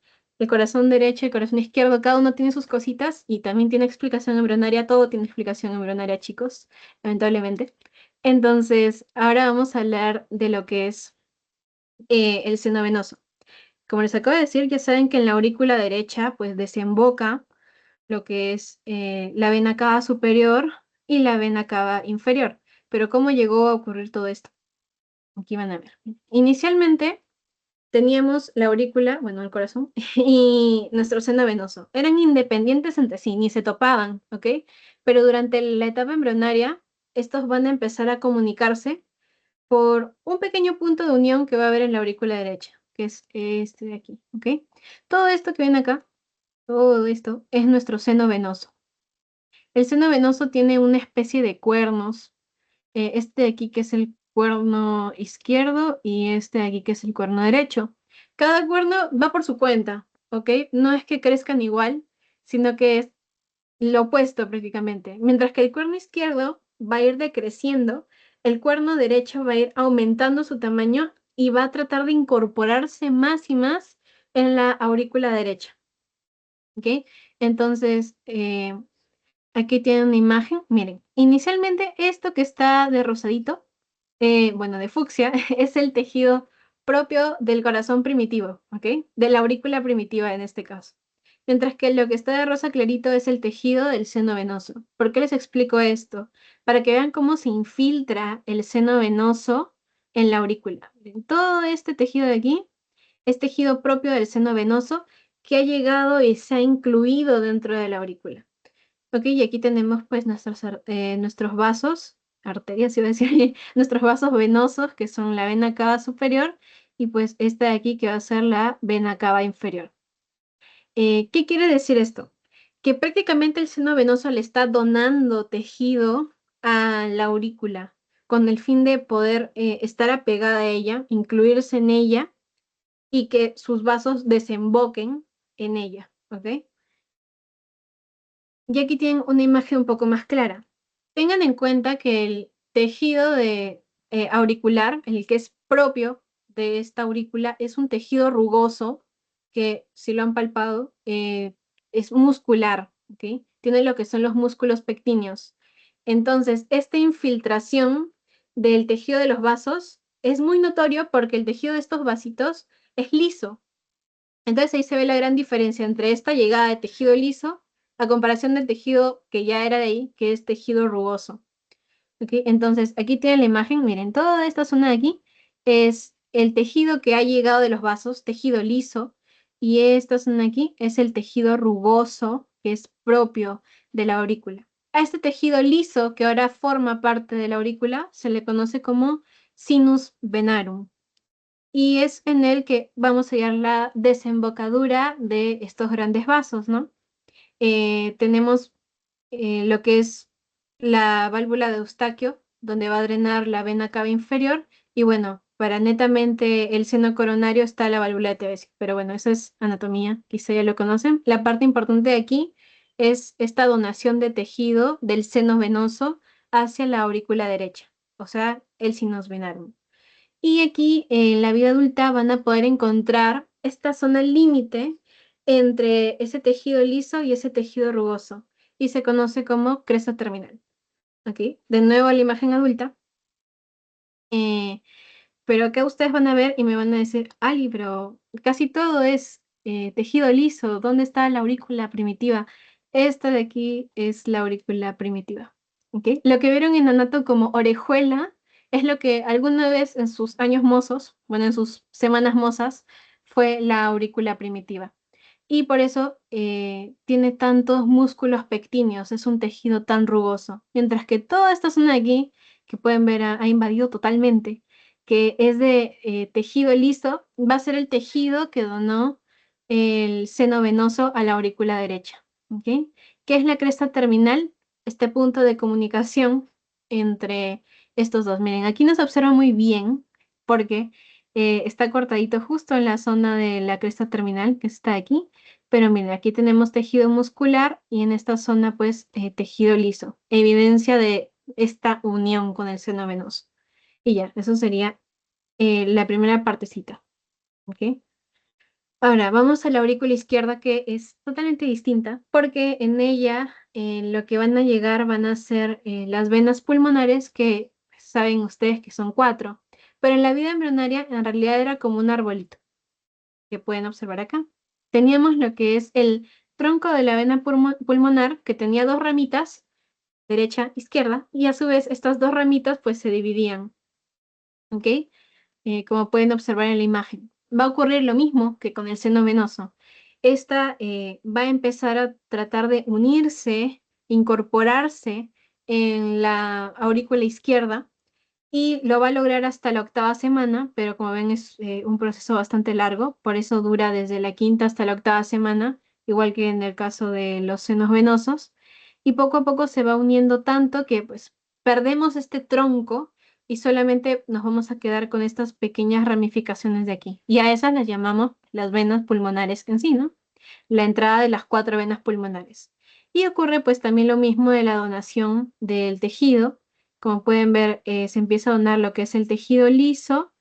corazón derecho y el corazón izquierdo, cada uno tiene sus cositas y también tiene explicación embrionaria, todo tiene explicación embrionaria, chicos, lamentablemente. Entonces, ahora vamos a hablar de lo que es el seno venoso. Como les acabo de decir, ya saben que en la aurícula derecha, pues desemboca lo que es la vena cava superior y la vena cava inferior. Pero ¿cómo llegó a ocurrir todo esto? Aquí van a ver. Inicialmente teníamos la aurícula, bueno, el corazón, y nuestro seno venoso. Eran independientes entre sí, ni se topaban, ¿ok? Pero durante la etapa embrionaria, estos van a empezar a comunicarse por un pequeño punto de unión que va a haber en la aurícula derecha, que es este de aquí, ¿ok? Todo esto que ven acá, todo esto es nuestro seno venoso. El seno venoso tiene una especie de cuernos, este de aquí que es el cuerno izquierdo y este de aquí que es el cuerno derecho. Cada cuerno va por su cuenta, ¿ok? No es que crezcan igual, sino que lo opuesto prácticamente. Mientras que el cuerno izquierdo va a ir decreciendo, el cuerno derecho va a ir aumentando su tamaño y va a tratar de incorporarse más y más en la aurícula derecha. ¿Ok? Entonces, aquí tienen una imagen. Miren, inicialmente esto que está de rosadito, bueno, de fucsia, es el tejido propio del corazón primitivo, ¿ok? De la aurícula primitiva en este caso. Mientras que lo que está de rosa clarito es el tejido del seno venoso. ¿Por qué les explico esto? Para que vean cómo se infiltra el seno venoso en la aurícula. Miren, todo este tejido de aquí es tejido propio del seno venoso que ha llegado y se ha incluido dentro de la aurícula. Ok, y aquí tenemos pues nuestros vasos, arterias iba a decir, nuestros vasos venosos, que son la vena cava superior, y pues esta de aquí que va a ser la vena cava inferior. ¿Qué quiere decir esto? Que prácticamente el seno venoso le está donando tejido a la aurícula, con el fin de poder estar apegada a ella, incluirse en ella, y que sus vasos desemboquen en ella, ¿ok? Y aquí tienen una imagen un poco más clara. Tengan en cuenta que el tejido auricular, el que es propio de esta aurícula, es un tejido rugoso que, si lo han palpado, es muscular, ¿ok? Tiene lo que son los músculos pectíneos. Entonces, esta infiltración del tejido de los vasos es muy notorio porque el tejido de estos vasitos es liso. Entonces ahí se ve la gran diferencia entre esta llegada de tejido liso a comparación del tejido que ya era de ahí, que es tejido rugoso. ¿Ok? Entonces aquí tienen la imagen, miren, toda esta zona de aquí es el tejido que ha llegado de los vasos, tejido liso, y esta zona de aquí es el tejido rugoso, que es propio de la aurícula. A este tejido liso, que ahora forma parte de la aurícula, se le conoce como sinus venarum y es en el que vamos a hallar la desembocadura de estos grandes vasos, ¿no? Tenemos lo que es la válvula de Eustaquio, donde va a drenar la vena cava inferior, y bueno, para netamente el seno coronario está la válvula de Tevesi, pero bueno, eso es anatomía, quizá ya lo conocen. La parte importante de aquí es esta donación de tejido del seno venoso hacia la aurícula derecha, o sea, el sinus venarum. Y aquí en la vida adulta van a poder encontrar esta zona límite entre ese tejido liso y ese tejido rugoso y se conoce como cresta terminal. ¿Ok? De nuevo a la imagen adulta. eh, pero acá ustedes van a ver y me van a decir, Ali, pero casi todo es tejido liso. ¿Dónde está la aurícula primitiva? Esta de aquí es la aurícula primitiva. ¿Ok? Lo que vieron en Anato como orejuela es lo que alguna vez en sus años mozos, bueno, en sus semanas mozas, fue la aurícula primitiva. Y por eso tiene tantos músculos pectíneos, es un tejido tan rugoso. Mientras que toda esta zona de aquí, que pueden ver, ha invadido totalmente que es de tejido liso, va a ser el tejido que donó el seno venoso a la aurícula derecha. ¿Ok? ¿Qué es la cresta terminal? Este punto de comunicación entre estos dos. Miren, aquí nos observa muy bien porque está cortadito justo en la zona de la cresta terminal que está aquí. Pero miren, aquí tenemos tejido muscular y en esta zona pues tejido liso. Evidencia de esta unión con el seno venoso. Y ya, eso sería la primera partecita, ¿ok? Ahora, vamos a la aurícula izquierda que es totalmente distinta porque en ella lo que van a llegar van a ser las venas pulmonares que saben ustedes que son cuatro, pero en la vida embrionaria en realidad era como un arbolito que pueden observar acá. Teníamos lo que es el tronco de la vena pulmonar que tenía dos ramitas, derecha, izquierda, y a su vez estas dos ramitas pues se dividían, ¿ok? Como pueden observar en la imagen. Va a ocurrir lo mismo que con el seno venoso. Esta va a empezar a tratar de unirse, incorporarse en la aurícula izquierda y lo va a lograr hasta la octava semana, pero como ven es un proceso bastante largo, por eso dura desde la quinta hasta la octava semana, igual que en el caso de los senos venosos, y poco a poco se va uniendo tanto que pues perdemos este tronco y solamente nos vamos a quedar con estas pequeñas ramificaciones de aquí. Y a esas las llamamos las venas pulmonares en sí, ¿no? La entrada de las cuatro venas pulmonares. Y ocurre pues también lo mismo de la donación del tejido. Como pueden ver, se empieza a donar lo que es el tejido liso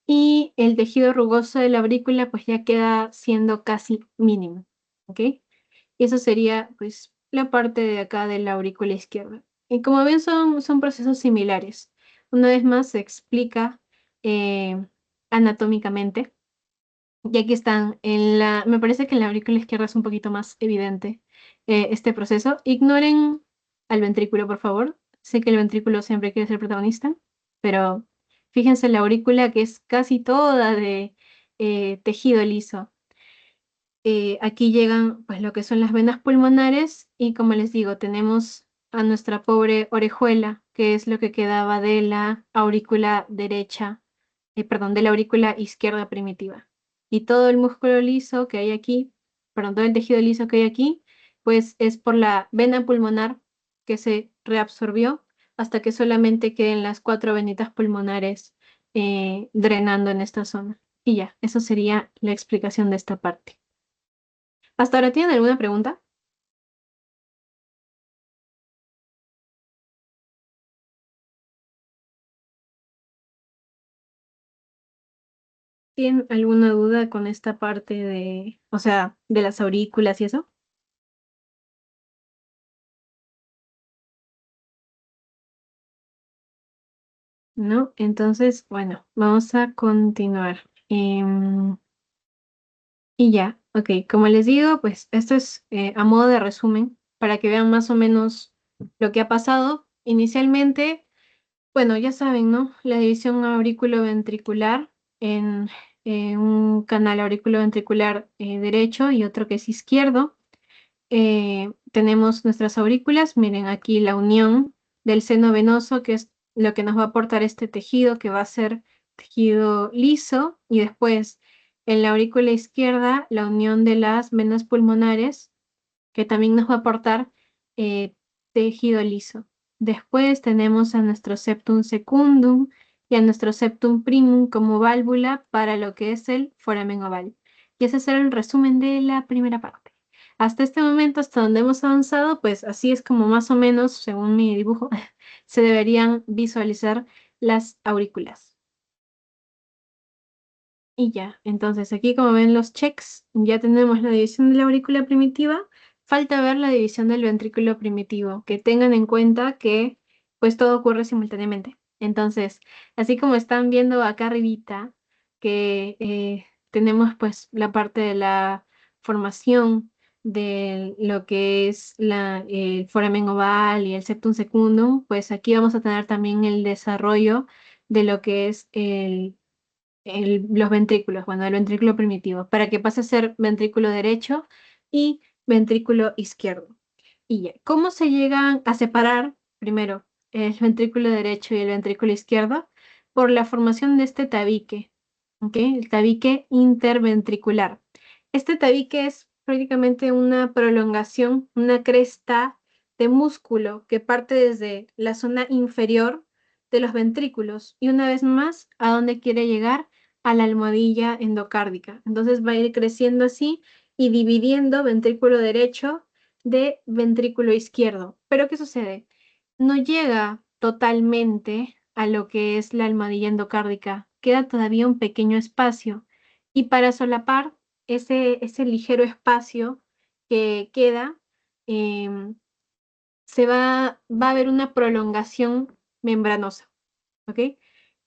y el tejido rugoso de la aurícula pues ya queda siendo casi mínimo, ¿ok? Y eso sería pues la parte de acá de la aurícula izquierda. Y como ven son procesos similares. Una vez más se explica eh, anatómicamente. Y aquí están, me parece que en la aurícula izquierda es un poquito más evidente este proceso. Ignoren al ventrículo, por favor. Sé que el ventrículo siempre quiere ser protagonista, pero fíjense en la aurícula que es casi toda de tejido liso. Aquí llegan pues lo que son las venas pulmonares y como les digo, tenemos a nuestra pobre orejuela, que es lo que quedaba de la aurícula derecha, perdón, de la aurícula izquierda primitiva. Y todo el músculo liso que hay aquí, perdón, todo el tejido liso que hay aquí, pues es por la vena pulmonar que se reabsorbió hasta que solamente queden las 4 venitas pulmonares drenando en esta zona. Y ya, eso sería la explicación de esta parte. ¿Hasta ahora tienen alguna pregunta? ¿Tienen alguna duda con esta parte de, o sea, de las aurículas y eso? ¿No? Entonces, bueno, vamos a continuar. Y ya, ok, como les digo, pues esto es a modo de resumen para que vean más o menos lo que ha pasado. Inicialmente, bueno, ya saben, ¿no? La división auriculoventricular en un canal auriculoventricular derecho y otro que es izquierdo. Tenemos nuestras aurículas, miren aquí la unión del seno venoso, que es lo que nos va a aportar este tejido, que va a ser tejido liso, y después en la aurícula izquierda la unión de las venas pulmonares, que también nos va a aportar eh, tejido liso. Después tenemos a nuestro septum secundum y a nuestro septum primum como válvula para lo que es el foramen oval. Y ese será el resumen de la primera parte. Hasta este momento, hasta donde hemos avanzado, pues así es como más o menos, según mi dibujo, se deberían visualizar las aurículas. Y ya, entonces aquí como ven los checks, ya tenemos la división de la aurícula primitiva. Falta ver la división del ventrículo primitivo, que tengan en cuenta que pues todo ocurre simultáneamente. Entonces, así como están viendo acá arribita, que tenemos pues la parte de la formación de lo que es el foramen oval y el septum secundum, pues aquí vamos a tener también el desarrollo de lo que es los ventrículos, bueno, el ventrículo primitivo, para que pase a ser ventrículo derecho y ventrículo izquierdo. Y ya, ¿cómo se llegan a separar primero el ventrículo derecho y el ventrículo izquierdo? Por la formación de este tabique, ¿ok? El tabique interventricular. Este tabique es prácticamente una prolongación, una cresta de músculo que parte desde la zona inferior de los ventrículos y una vez más, ¿a dónde quiere llegar? A la almohadilla endocárdica. Entonces va a ir creciendo así y dividiendo ventrículo derecho de ventrículo izquierdo. Pero ¿qué sucede? No llega totalmente a lo que es la almohadilla endocárdica. Queda todavía un pequeño espacio. Y para solapar ese ligero espacio que queda, em, va a haber una prolongación membranosa, ¿ok?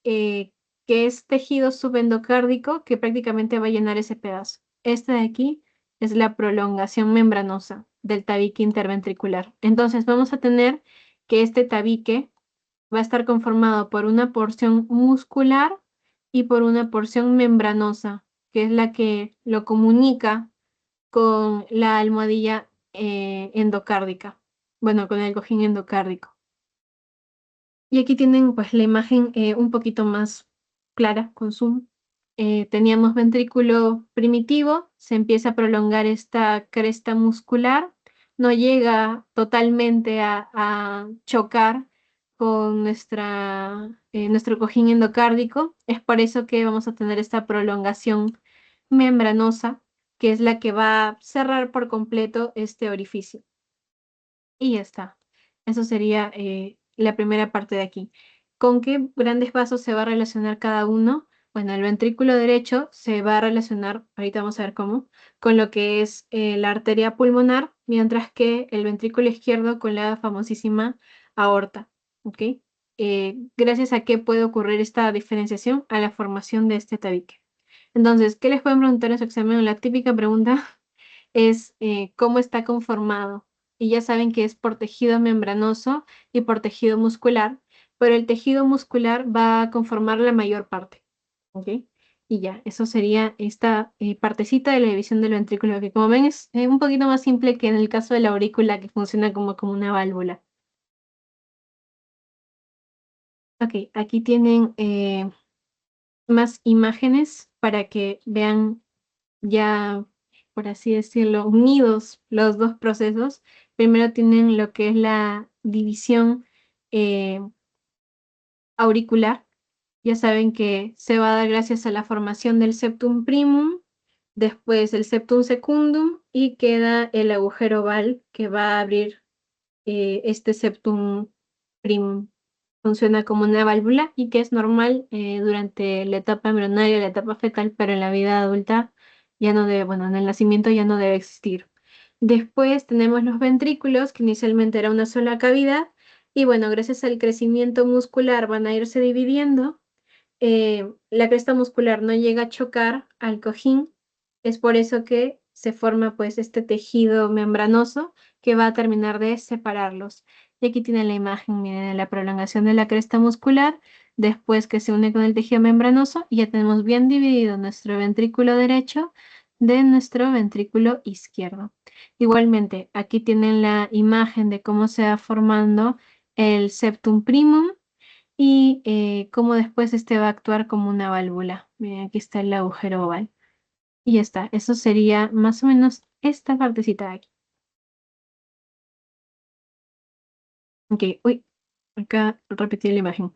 Eh, que es tejido subendocárdico que prácticamente va a llenar ese pedazo. Este de aquí es la prolongación membranosa del tabique interventricular. Entonces vamos a tener que este tabique va a estar conformado por una porción muscular y por una porción membranosa, que es la que lo comunica con la almohadilla endocárdica, bueno, con el cojín endocárdico. Y aquí tienen pues la imagen un poquito más clara con zoom. Teníamos ventrículo primitivo, se empieza a prolongar esta cresta muscular, no llega totalmente a chocar con nuestro cojín endocárdico. Es por eso que vamos a tener esta prolongación membranosa, que es la que va a cerrar por completo este orificio. y ya está. Eso sería la primera parte de aquí. ¿Con qué grandes vasos se va a relacionar cada uno? Bueno, el ventrículo derecho se va a relacionar, ahorita vamos a ver cómo, con lo que es la arteria pulmonar, mientras que el ventrículo izquierdo con la famosísima aorta, ¿ok? Gracias a qué puede ocurrir esta diferenciación a la formación de este tabique. Entonces, ¿qué les pueden preguntar en su examen? La típica pregunta es cómo está conformado. Y ya saben que es por tejido membranoso y por tejido muscular, pero el tejido muscular va a conformar la mayor parte. ¿Ok? Y ya, eso sería esta partecita de la división del ventrículo, que como ven es un poquito más simple que en el caso de la aurícula, que funciona como una válvula. Ok, aquí tienen más imágenes para que vean ya, por así decirlo, unidos los dos procesos. Primero tienen lo que es la división eh, auricular. Ya saben que se va a dar gracias a la formación del septum primum, después el septum secundum y queda el agujero oval que va a abrir este septum primum. Funciona como una válvula y que es normal durante la etapa embrionaria, la etapa fetal, pero en la vida adulta ya no debe, bueno, en el nacimiento ya no debe existir. Después tenemos los ventrículos, que inicialmente era una sola cavidad, y bueno, gracias al crecimiento muscular van a irse dividiendo. La cresta muscular no llega a chocar al cojín, es por eso que se forma pues este tejido membranoso que va a terminar de separarlos. Y aquí tienen la imagen, miren, la prolongación de la cresta muscular, después que se une con el tejido membranoso, y ya tenemos bien dividido nuestro ventrículo derecho de nuestro ventrículo izquierdo. Igualmente, aquí tienen la imagen de cómo se va formando el septum primum y cómo después este va a actuar como una válvula. Miren, aquí está el agujero oval. Y ya está, eso sería más o menos esta partecita de aquí. Ok, uy, acá repetí la imagen.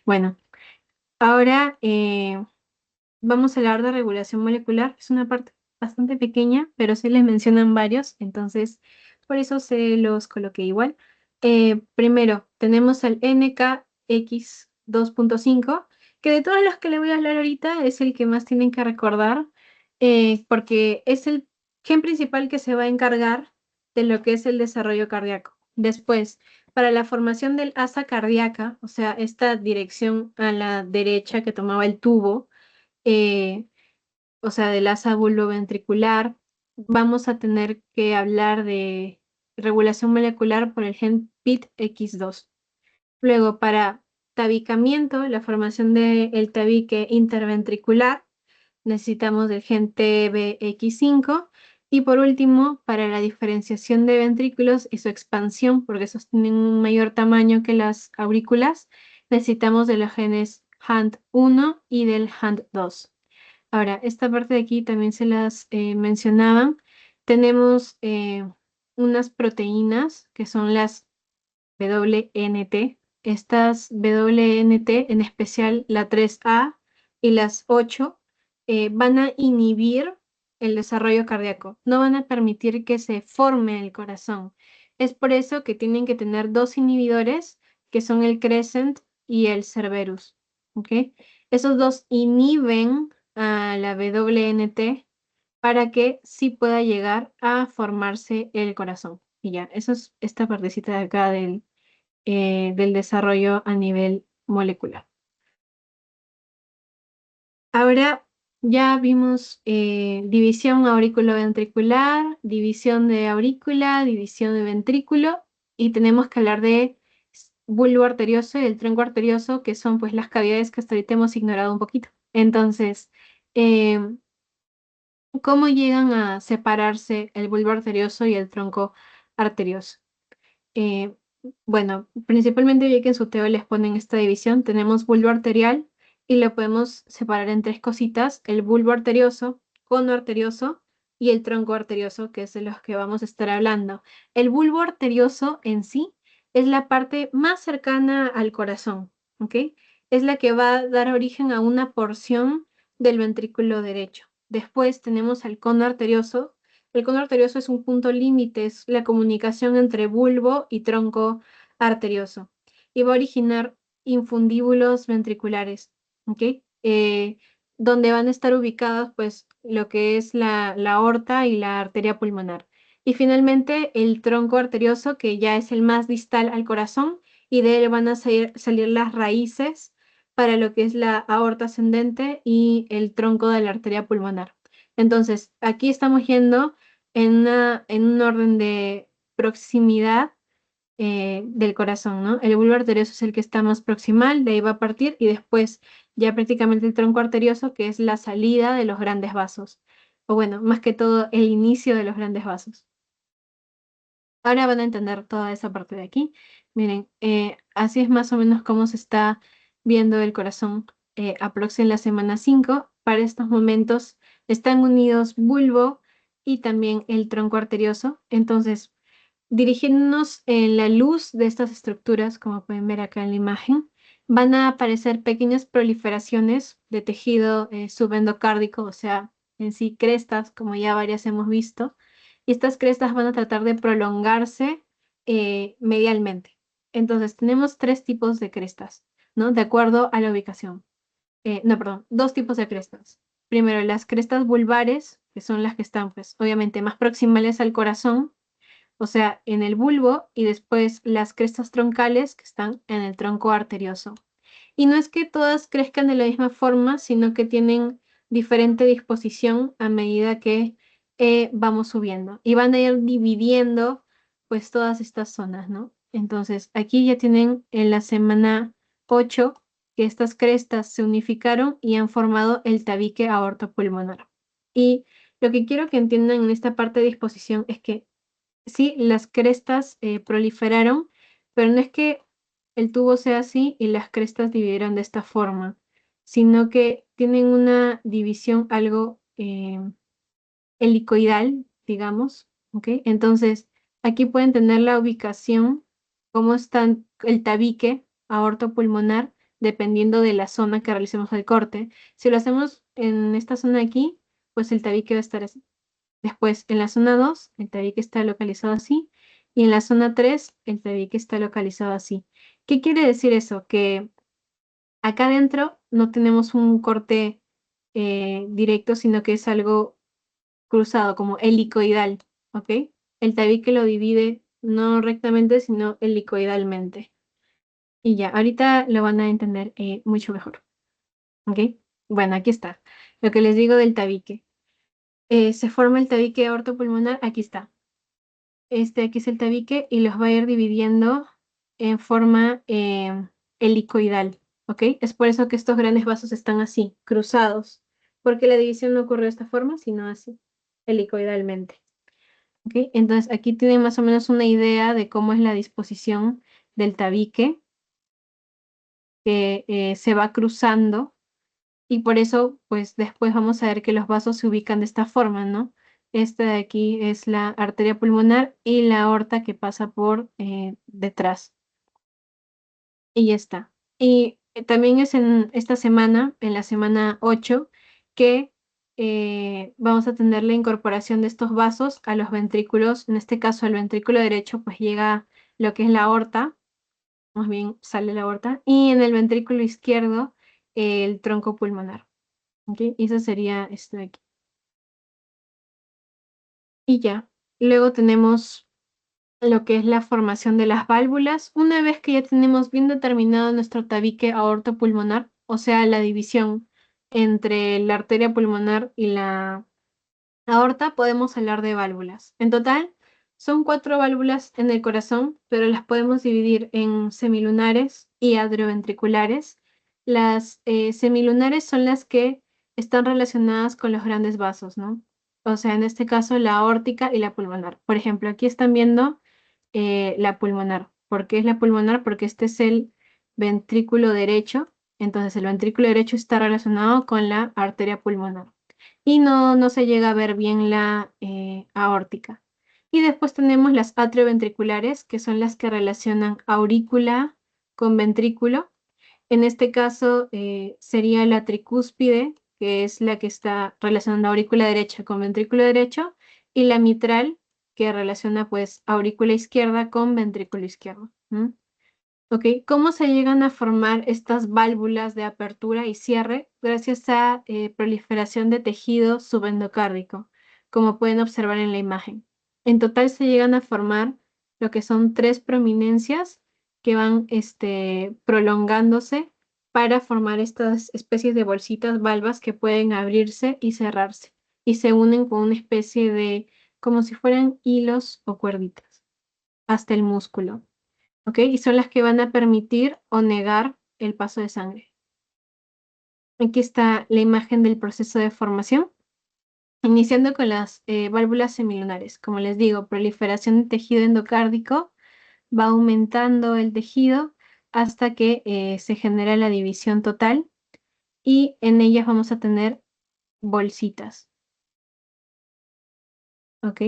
Bueno, ahora vamos a hablar de regulación molecular. Es una parte bastante pequeña, pero se les mencionan varios, entonces por eso se los coloqué igual. Primero, tenemos el NKX2.5, que de todos los que le voy a hablar ahorita es el que más tienen que recordar, porque es el gen principal que se va a encargar de lo que es el desarrollo cardíaco. Después, para la formación del asa cardíaca, o sea, esta dirección a la derecha que tomaba el tubo, eh, o sea, del asa bulboventricular, vamos a tener que hablar de regulación molecular por el gen PIT-X2. Luego, para tabicamiento, la formación del tabique interventricular, necesitamos del gen TBX5. Y por último, para la diferenciación de ventrículos y su expansión, porque esos tienen un mayor tamaño que las aurículas, necesitamos de los genes HANT1 y del HANT2. Ahora, esta parte de aquí también se las mencionaban. Tenemos unas proteínas que son las WNT. Estas WNT, en especial la 3A y las 8, van a inhibir el desarrollo cardíaco. No van a permitir que se forme el corazón. Es por eso que tienen que tener dos inhibidores, que son el Crescent y el Cerberus. ¿Ok? Esos dos inhiben a la WNT para que sí pueda llegar a formarse el corazón. Y ya, eso es esta partecita de acá del desarrollo a nivel molecular. Ahora ya vimos división auriculoventricular, división de aurícula, división de ventrículo, y tenemos que hablar de bulbo arterioso y el tronco arterioso, que son pues las cavidades que hasta ahorita hemos ignorado un poquito. Entonces, em, ¿cómo llegan a separarse el bulbo arterioso y el tronco arterioso? Eh, bueno, principalmente ya que en su teo les ponen esta división, tenemos bulbo arterial y lo podemos separar en tres cositas: el bulbo arterioso, cono arterioso y el tronco arterioso, que es de los que vamos a estar hablando. El bulbo arterioso en sí es la parte más cercana al corazón, ¿ok? Es la que va a dar origen a una porción del ventrículo derecho. Después tenemos al cono arterioso, El cono arterioso es un punto límite, es la comunicación entre bulbo y tronco arterioso. Y va a originar infundíbulos ventriculares, ¿ok? Donde van a estar ubicados, pues, lo que es la aorta y la arteria pulmonar. Y finalmente, el tronco arterioso, que ya es el más distal al corazón, y de él van a salir las raíces para lo que es la aorta ascendente y el tronco de la arteria pulmonar. Entonces, aquí estamos yendo en un orden de proximidad del corazón, ¿no? El bulbo arterioso es el que está más proximal, de ahí va a partir, y después ya prácticamente el tronco arterioso, que es la salida de los grandes vasos, o bueno, más que todo el inicio de los grandes vasos. Ahora van a entender toda esa parte de aquí. Miren, así es más o menos cómo se está viendo el corazón aprox en la semana 5. Para estos momentos están unidos bulbo y también el tronco arterioso. Entonces, dirigiéndonos en la luz de estas estructuras, como pueden ver acá en la imagen, van a aparecer pequeñas proliferaciones de tejido subendocárdico, o sea, en sí crestas, como ya varias hemos visto, y estas crestas van a tratar de prolongarse medialmente. Entonces, tenemos tres tipos de crestas, ¿no? De acuerdo a la ubicación. No, perdón, dos tipos de crestas. Primero, las crestas vulvares, que son las que están, pues, obviamente más proximales al corazón, o sea, en el bulbo, y después las crestas troncales que están en el tronco arterioso. Y no es que todas crezcan de la misma forma, sino que tienen diferente disposición a medida que vamos subiendo. Y van a ir dividiendo pues todas estas zonas, ¿no? Entonces, aquí ya tienen en la semana 8 que estas crestas se unificaron y han formado el tabique aortopulmonar. Y lo que quiero que entiendan en esta parte de disposición es que sí, las crestas proliferaron, pero no es que el tubo sea así y las crestas dividieron de esta forma, sino que tienen una división algo helicoidal, digamos, ¿ok? Entonces, aquí pueden tener la ubicación, cómo está el tabique aortopulmonar, dependiendo de la zona que realicemos el corte. Si lo hacemos en esta zona de aquí, pues el tabique va a estar así. Después, en la zona 2, el tabique está localizado así, y en la zona 3, el tabique está localizado así. ¿Qué quiere decir eso? Que acá adentro no tenemos un corte directo, sino que es algo cruzado, como helicoidal, ¿ok? El tabique lo divide no rectamente, sino helicoidalmente. Y ya, ahorita lo van a entender mucho mejor, ¿ok? Bueno, aquí está. Lo que les digo del tabique. Se forma el tabique aortopulmonar, aquí está. Aquí es el tabique y los va a ir dividiendo en forma helicoidal, ¿ok? Es por eso que estos grandes vasos están así, cruzados, porque la división no ocurre de esta forma, sino así, helicoidalmente, ¿ok? Entonces aquí tienen más o menos una idea de cómo es la disposición del tabique que se va cruzando. Y por eso, pues después vamos a ver que los vasos se ubican de esta forma, ¿no? Esta de aquí es la arteria pulmonar y la aorta que pasa por detrás. Y ya está. Y también es en esta semana, en la semana 8, que vamos a tener la incorporación de estos vasos a los ventrículos. En este caso, al ventrículo derecho, pues llega lo que es la aorta, más bien sale la aorta, y en el ventrículo izquierdo, el tronco pulmonar. ¿Ok? Y eso sería esto de aquí. Y ya. Luego tenemos lo que es la formación de las válvulas. Una vez que ya tenemos bien determinado nuestro tabique aortopulmonar, o sea, la división entre la arteria pulmonar y la aorta, podemos hablar de válvulas. En total, son 4 válvulas en el corazón, pero las podemos dividir en semilunares y atrioventriculares. Las semilunares son las que están relacionadas con los grandes vasos, ¿no? O sea, en este caso, la aórtica y la pulmonar. Por ejemplo, aquí están viendo la pulmonar. ¿Por qué es la pulmonar? Porque este es el ventrículo derecho. Entonces, el ventrículo derecho está relacionado con la arteria pulmonar y no se llega a ver bien la aórtica. Y después tenemos las atrioventriculares, que son las que relacionan aurícula con ventrículo. En este caso sería la tricúspide, que es la que está relacionando aurícula derecha con ventrículo derecho, y la mitral, que relaciona pues aurícula izquierda con ventrículo izquierdo. ¿Ok? ¿Cómo se llegan a formar estas válvulas de apertura y cierre? Gracias a proliferación de tejido subendocárdico, como pueden observar en la imagen. En total se llegan a formar lo que son 3 prominencias que van prolongándose para formar estas especies de bolsitas valvas que pueden abrirse y cerrarse y se unen con una especie de, como si fueran hilos o cuerditas, hasta el músculo. ¿Ok? Y son las que van a permitir o negar el paso de sangre. Aquí está la imagen del proceso de formación, iniciando con las válvulas semilunares. Como les digo, proliferación de tejido endocárdico, va aumentando el tejido hasta que se genera la división total y en ellas vamos a tener bolsitas. ¿Ok?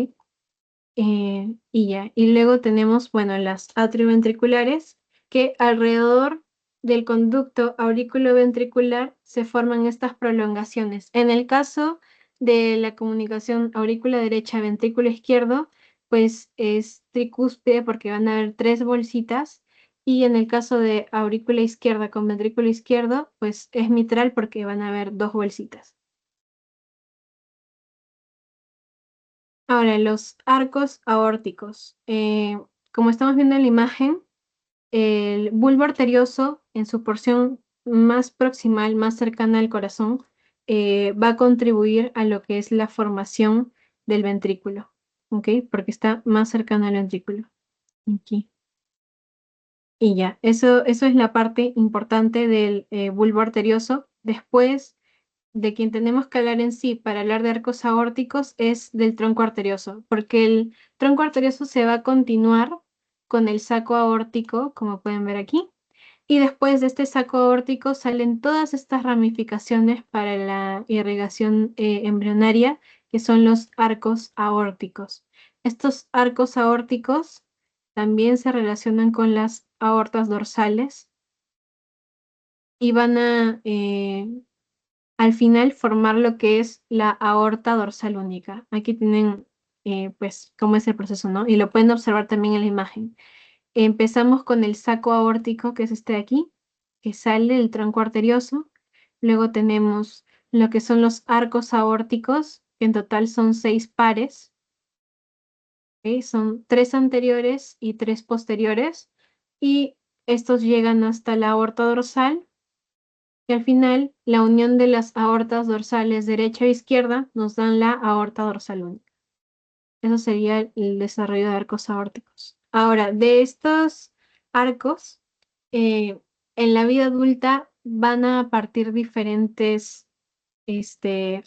Y ya, y luego tenemos, bueno, las atrioventriculares, que alrededor del conducto auriculoventricular se forman estas prolongaciones. En el caso de la comunicación aurícula derecha, ventrículo izquierdo, pues es tricúspide porque van a haber 3 bolsitas, y en el caso de aurícula izquierda con ventrículo izquierdo, pues es mitral porque van a haber 2 bolsitas. Ahora, los arcos aórticos. Como estamos viendo en la imagen, el bulbo arterioso en su porción más proximal, más cercana al corazón, va a contribuir a lo que es la formación del ventrículo, ¿ok? Porque está más cercano al ventrículo. Aquí. Y ya, eso es la parte importante del bulbo arterioso. Después, de quien tenemos que hablar en sí para hablar de arcos aórticos es del tronco arterioso, porque el tronco arterioso se va a continuar con el saco aórtico, como pueden ver aquí, y después de este saco aórtico salen todas estas ramificaciones para la irrigación embrionaria, que son los arcos aórticos. Estos arcos aórticos también se relacionan con las aortas dorsales y van a al final formar lo que es la aorta dorsal única. Aquí tienen, pues, cómo es el proceso, ¿no? Y lo pueden observar también en la imagen. Empezamos con el saco aórtico, que es este de aquí, que sale del tronco arterioso. Luego tenemos lo que son los arcos aórticos, que en total son 6 pares. ¿Ok? Son 3 anteriores y 3 posteriores. Y estos llegan hasta la aorta dorsal. Y al final, la unión de las aortas dorsales derecha e izquierda nos dan la aorta dorsal única. Eso sería el desarrollo de arcos aórticos. Ahora, de estos arcos, en la vida adulta van a partir diferentes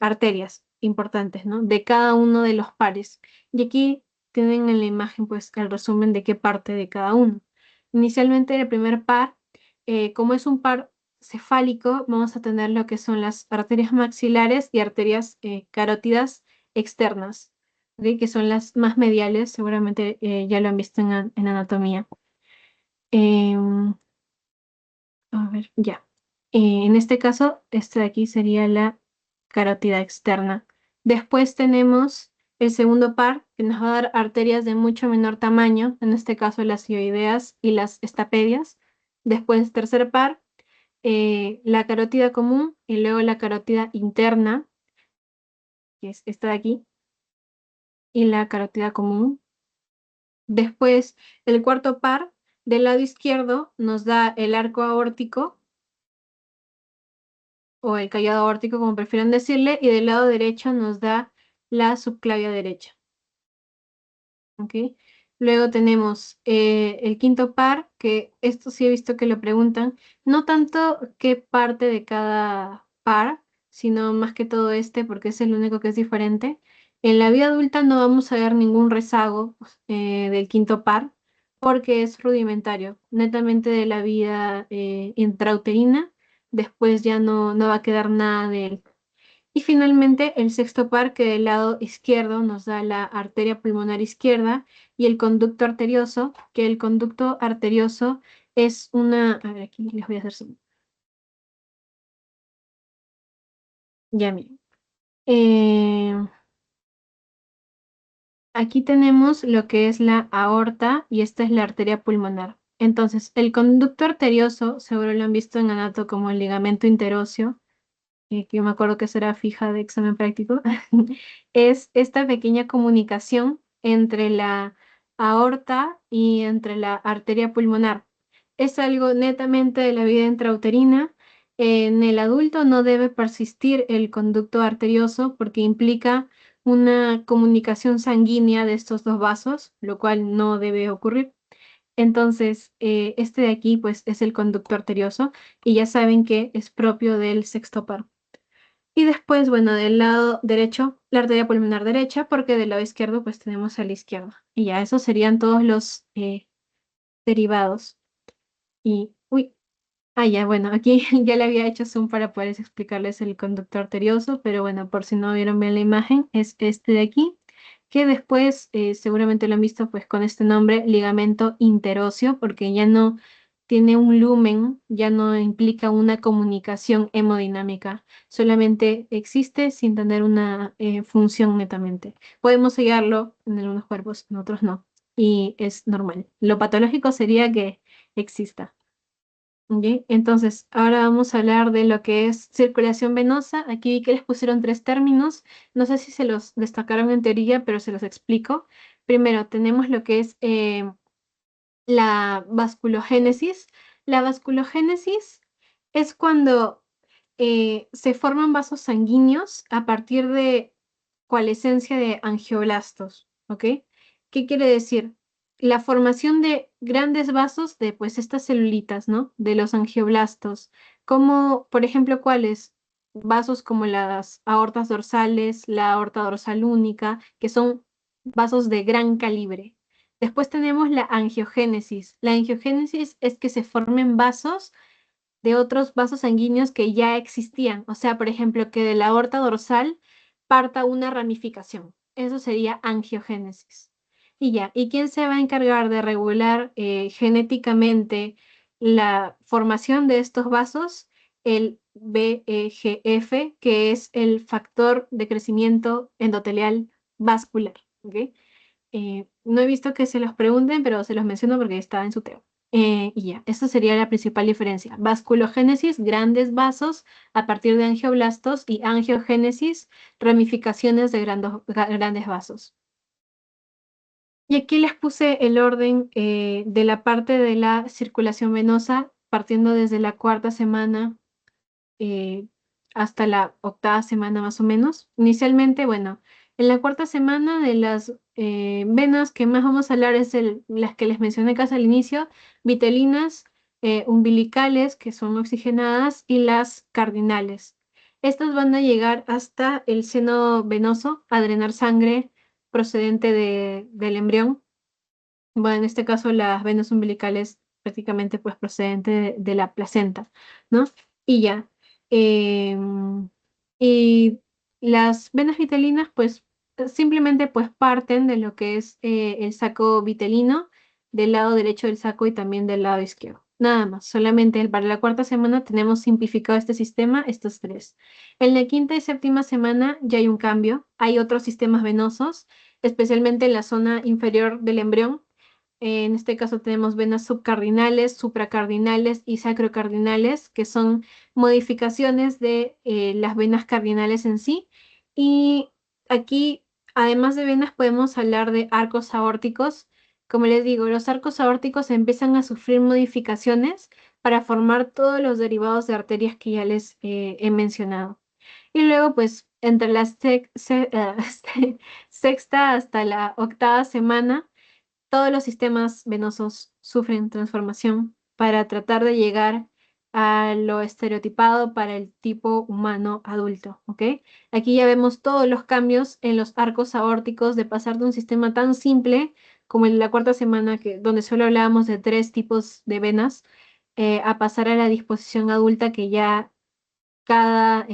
arterias importantes, ¿no? De cada uno de los pares. Y aquí tienen en la imagen, pues, el resumen de qué parte de cada uno. Inicialmente, el primer par, como es un par cefálico, vamos a tener lo que son las arterias maxilares y arterias carótidas externas, ¿ok? Que son las más mediales, seguramente ya lo han visto en anatomía. Em, a ver, ya. En este caso, este de aquí sería la carótida externa. Después tenemos el segundo par, que nos va a dar arterias de mucho menor tamaño, en este caso las hioideas y las estapedias. Después, tercer par, la carótida común y luego la carótida interna, que es esta de aquí, y la carótida común. Después, el cuarto par, del lado izquierdo, nos da el arco aórtico, o el callado aórtico, como prefieran decirle, y del lado derecho nos da la subclavia derecha. ¿Ok? Luego tenemos el quinto par, que esto sí he visto que lo preguntan, no tanto qué parte de cada par, sino más que todo porque es el único que es diferente. En la vida adulta no vamos a ver ningún rezago del quinto par, porque es rudimentario, netamente de la vida intrauterina, después ya no va a quedar nada de él. Y finalmente el sexto par, que del lado izquierdo nos da la arteria pulmonar izquierda y el conducto arterioso, que el conducto arterioso es una, a ver, aquí les voy a hacer zoom. Ya miren. aquí tenemos lo que es la aorta y esta es la arteria pulmonar. Entonces, el conducto arterioso, seguro lo han visto en anato como el ligamento interóseo, que yo me acuerdo que será fija de examen práctico, es esta pequeña comunicación entre la aorta y entre la arteria pulmonar. Es algo netamente de la vida intrauterina. En el adulto no debe persistir el conducto arterioso porque implica una comunicación sanguínea de estos dos vasos, lo cual no debe ocurrir. Entonces, este de aquí, pues, es el conducto arterioso y ya saben que es propio del sexto par. Y después, bueno, del lado derecho, la arteria pulmonar derecha, porque del lado izquierdo, pues tenemos a la izquierda. Y ya, esos serían todos los derivados. Y, uy, ya, bueno, aquí ya le había hecho zoom para poder explicarles el conducto arterioso, pero bueno, por si no vieron bien la imagen, es este de aquí, que después seguramente lo han visto pues con este nombre, ligamento interóseo, porque ya no tiene un lumen, ya no implica una comunicación hemodinámica, solamente existe sin tener una función netamente. Podemos hallarlo en algunos cuerpos, en otros no, y es normal. Lo patológico sería que exista. Ok, entonces, ahora vamos a hablar de lo que es circulación venosa. Aquí vi que les pusieron tres términos. No sé si se los destacaron en teoría, pero se los explico. Primero, tenemos lo que es la vasculogénesis. La vasculogénesis es cuando se forman vasos sanguíneos a partir de coalescencia de angioblastos, ¿ok? ¿Qué quiere decir? La formación de grandes vasos de pues estas celulitas, ¿no? De los angioblastos, como por ejemplo, ¿cuáles? Vasos como las aortas dorsales, la aorta dorsal única, que son vasos de gran calibre. Después tenemos la angiogénesis. La angiogénesis es que se formen vasos de otros vasos sanguíneos que ya existían. O sea, por ejemplo, que de la aorta dorsal parta una ramificación. Eso sería angiogénesis. Y ya, ¿y quién se va a encargar de regular genéticamente la formación de estos vasos? El VEGF, que es el factor de crecimiento endotelial vascular. ¿Ok? No he visto que se los pregunten, pero se los menciono porque está en su tema. Y ya, esa sería la principal diferencia. Vasculogénesis, grandes vasos a partir de angioblastos y angiogénesis, ramificaciones de grandes vasos. Y aquí les puse el orden de la parte de la circulación venosa, partiendo desde la cuarta semana eh, hasta la octava semana más o menos. Inicialmente, bueno, en la cuarta semana de las venas que más vamos a hablar es las que les mencioné casi al inicio, vitelinas, umbilicales, que son oxigenadas, y las cardinales. Estas van a llegar hasta el seno venoso a drenar sangre procedente del embrión. Bueno, en este caso las venas umbilicales prácticamente pues procedente de la placenta, ¿no? Y ya. em, y las venas vitelinas pues simplemente pues parten de lo que es el saco vitelino del lado derecho del saco y también del lado izquierdo. Nada más, solamente para la cuarta semana tenemos simplificado este sistema, estos tres. En la quinta y séptima semana ya hay un cambio, hay otros sistemas venosos, especialmente en la zona inferior del embrión. En este caso tenemos venas subcardinales, supracardinales y sacrocardinales, que son modificaciones de las venas cardinales en sí. Y aquí, además de venas, podemos hablar de arcos aórticos. Como les digo, los arcos aórticos empiezan a sufrir modificaciones para formar todos los derivados de arterias que ya les he mencionado. Y luego, pues, entre la sexta hasta la octava semana, todos los sistemas venosos sufren transformación para tratar de llegar a lo estereotipado para el tipo humano adulto, ¿ok? Aquí ya vemos todos los cambios en los arcos aórticos de pasar de un sistema tan simple como el de la cuarta semana, donde solo hablábamos de tres tipos de venas, a pasar a la disposición adulta que ya cada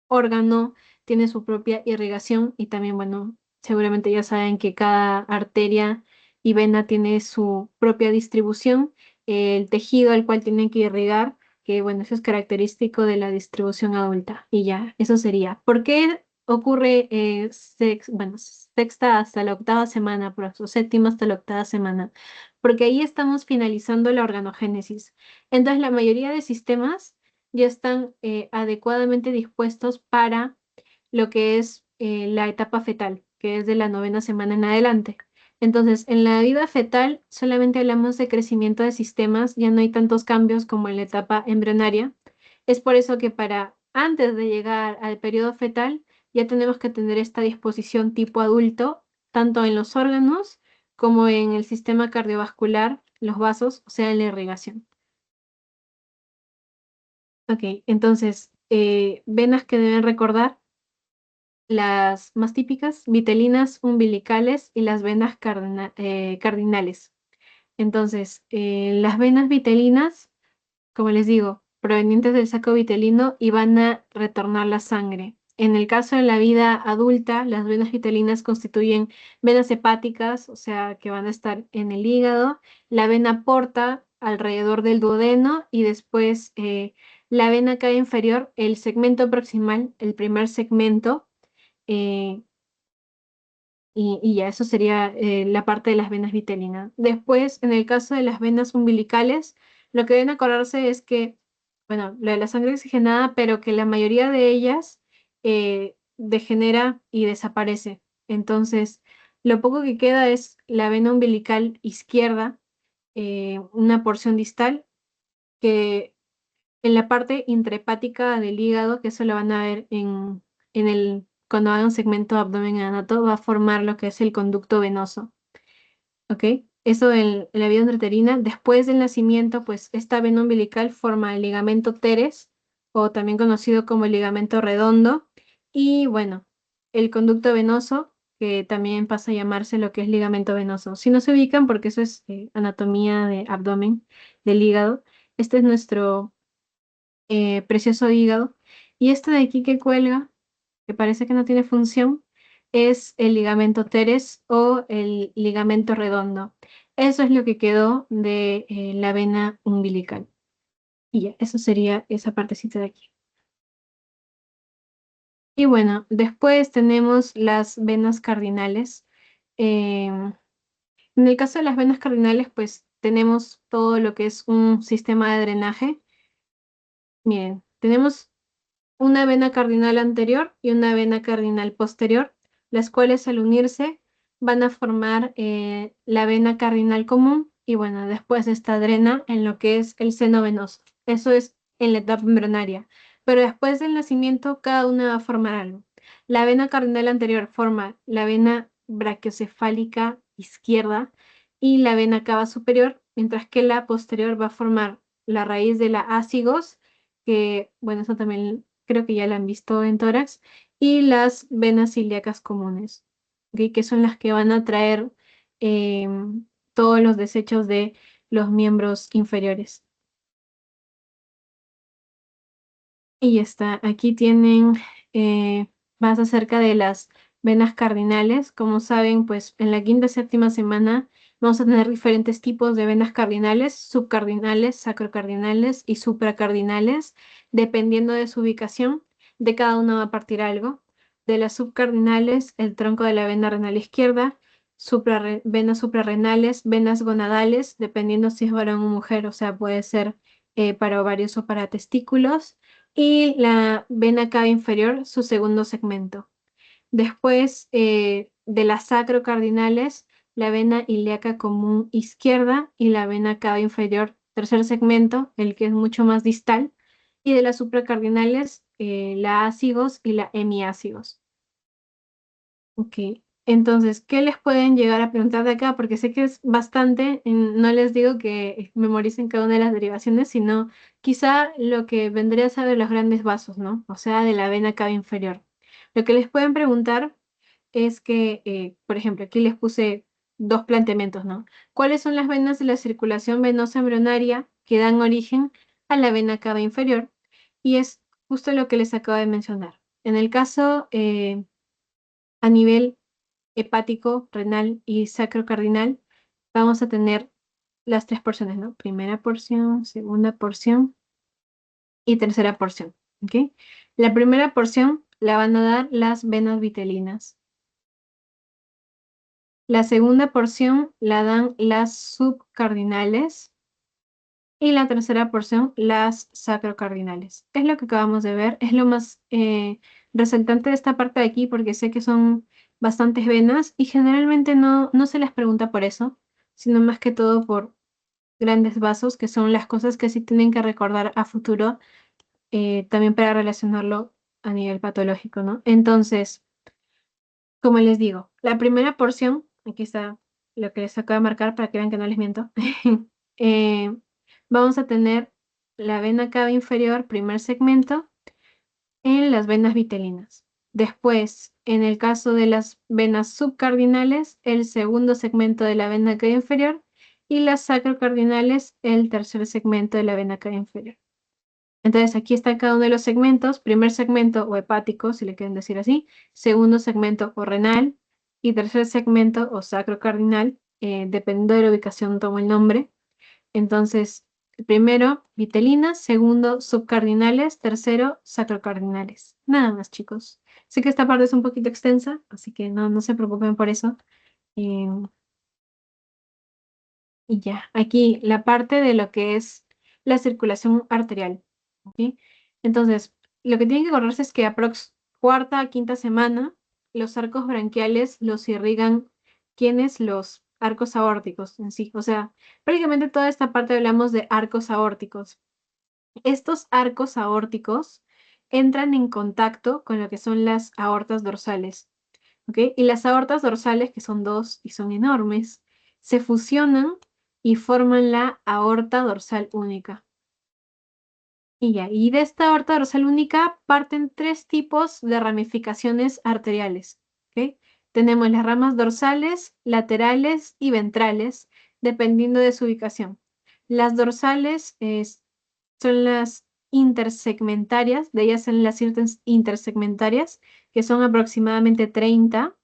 órgano tiene su propia irrigación y también, bueno, seguramente ya saben que cada arteria y vena tiene su propia distribución, el tejido al cual tienen que irrigar, que bueno, eso es característico de la distribución adulta. Y ya, eso sería. ¿Por qué? ocurre bueno, sexta hasta la octava semana, o séptima hasta la octava semana, porque ahí estamos finalizando la organogénesis. Entonces, la mayoría de sistemas ya están adecuadamente dispuestos para lo que es la etapa fetal, que es de la novena semana en adelante. Entonces, en la vida fetal solamente hablamos de crecimiento de sistemas, ya no hay tantos cambios como en la etapa embrionaria. Es por eso que para antes de llegar al periodo fetal, ya tenemos que tener esta disposición tipo adulto, tanto en los órganos como en el sistema cardiovascular, los vasos, o sea, en la irrigación. Ok, entonces, venas que deben recordar, las más típicas, vitelinas, umbilicales y las venas cardinales. Entonces, las venas vitelinas, como les digo, provenientes del saco vitelino y van a retornar la sangre. En el caso de la vida adulta, las venas vitelinas constituyen venas hepáticas, o sea, que van a estar en el hígado, la vena porta alrededor del duodeno y después la vena cava inferior, el segmento proximal, el primer segmento, eh, y ya eso sería la parte de las venas vitelinas. Después, en el caso de las venas umbilicales, lo que deben acordarse es que, bueno, lo de la sangre oxigenada, pero que la mayoría de ellas degenera y desaparece. Entonces, lo poco que queda es la vena umbilical izquierda, una porción distal, que en la parte intrahepática del hígado, que eso lo van a ver cuando hagan segmento abdomen anato, va a formar lo que es el conducto venoso, ¿ok? Eso en la vida intrauterina. Después del nacimiento, pues esta vena umbilical forma el ligamento teres, o también conocido como el ligamento redondo, y bueno, el conducto venoso, que también pasa a llamarse lo que es ligamento venoso. Si no se ubican, porque eso es anatomía de abdomen, del hígado, este es nuestro precioso hígado. Y este de aquí que cuelga, que parece que no tiene función, es el ligamento teres o el ligamento redondo. Eso es lo que quedó de la vena umbilical. Y ya, eso sería esa partecita de aquí. Y bueno, después tenemos las venas cardinales. En el caso de las venas cardinales, pues tenemos todo lo que es un sistema de drenaje. Miren, tenemos una vena cardinal anterior y una vena cardinal posterior, las cuales al unirse van a formar la vena cardinal común y bueno, después esta drena en lo que es el seno venoso. Eso es en la etapa embrionaria. Pero después del nacimiento, cada una va a formar algo. La vena cardinal anterior forma la vena brachiocefálica izquierda y la vena cava superior, mientras que la posterior va a formar la raíz de la ácigos, que bueno, eso también creo que ya la han visto en tórax, y las venas ilíacas comunes, ¿ok? Que son las que van a traer todos los desechos de los miembros inferiores. Y ya está, aquí tienen más acerca de las venas cardinales. Como saben, pues en la quinta y séptima semana vamos a tener diferentes tipos de venas cardinales, subcardinales, sacrocardinales y supracardinales, dependiendo de su ubicación. De cada una va a partir algo. De las subcardinales, el tronco de la vena renal izquierda, venas suprarrenales, venas gonadales, dependiendo si es varón o mujer, o sea, puede ser para ovarios o para testículos y la vena cava inferior, su segundo segmento. Después de las sacrocardinales, la vena ilíaca común izquierda y la vena cava inferior, tercer segmento, el que es mucho más distal. Y de las supracardinales, la ácigos y la hemiácigos. Ok, entonces, ¿qué les pueden llegar a preguntar de acá? Porque sé que es bastante, no les digo que memoricen cada una de las derivaciones, sino quizá lo que vendría a ser de los grandes vasos, ¿no? O sea, de la vena cava inferior. Lo que les pueden preguntar es que, por ejemplo, aquí les puse dos planteamientos, ¿no? ¿Cuáles son las venas de la circulación venosa embrionaria que dan origen a la vena cava inferior? Y es justo lo que les acabo de mencionar. En el caso a nivel hepático, renal y sacrocardinal, vamos a tener las tres porciones, ¿no? Primera porción, segunda porción y tercera porción, ¿ok? La primera porción la van a dar las venas vitelinas. La segunda porción la dan las subcardinales y la tercera porción las sacrocardinales. Es lo que acabamos de ver, es lo más resaltante de esta parte de aquí porque sé que son bastantes venas y generalmente no se les pregunta por eso, sino más que todo por grandes vasos, que son las cosas que sí tienen que recordar a futuro, también para relacionarlo a nivel patológico, ¿no? Entonces, como les digo, la primera porción, aquí está lo que les acabo de marcar para que vean que no les miento. eh, Vamos a tener la vena cava inferior, primer segmento, en las venas vitelinas. Después, en el caso de las venas subcardinales, el segundo segmento de la vena cava inferior y las sacrocardinales, el tercer segmento de la vena cava inferior. Entonces aquí está cada uno de los segmentos, primer segmento o hepático, si le quieren decir así, segundo segmento o renal y tercer segmento o sacrocardinal, dependiendo de la ubicación tomo el nombre. Entonces, primero vitelinas, segundo subcardinales, tercero sacrocardinales. Nada más, chicos. Sé que esta parte es un poquito extensa, así que no se preocupen por eso. Eh, y ya, aquí la parte de lo que es la circulación arterial. ¿Ok? Entonces, lo que tienen que acordarse es que aprox cuarta a quinta semana, los arcos branquiales los irrigan quienes los arcos aórticos en sí. O sea, prácticamente toda esta parte hablamos de arcos aórticos. Estos arcos aórticos entran en contacto con lo que son las aortas dorsales. ¿Ok? Y las aortas dorsales, que son dos y son enormes, se fusionan y forman la aorta dorsal única. Y ya, y de esta aorta dorsal única parten tres tipos de ramificaciones arteriales. ¿Ok? Tenemos las ramas dorsales, laterales y ventrales, dependiendo de su ubicación. Las dorsales son las intersegmentarias, de ellas son las intersegmentarias, que son aproximadamente 30.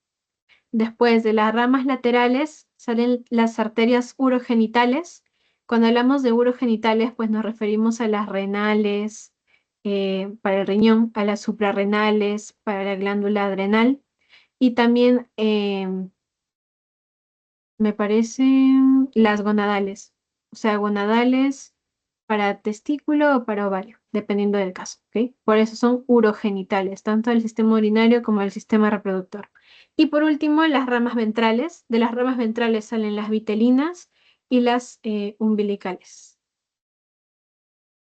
Después de las ramas laterales salen las arterias urogenitales. Cuando hablamos de urogenitales, pues nos referimos a las renales, para el riñón, a las suprarrenales, para la glándula adrenal. Y también, me parece, las gonadales. O sea, gonadales para testículo o para ovario, dependiendo del caso, ¿ok? Por eso son urogenitales, tanto del sistema urinario como del sistema reproductor. Y por último, las ramas ventrales. De las ramas ventrales salen las vitelinas y las umbilicales.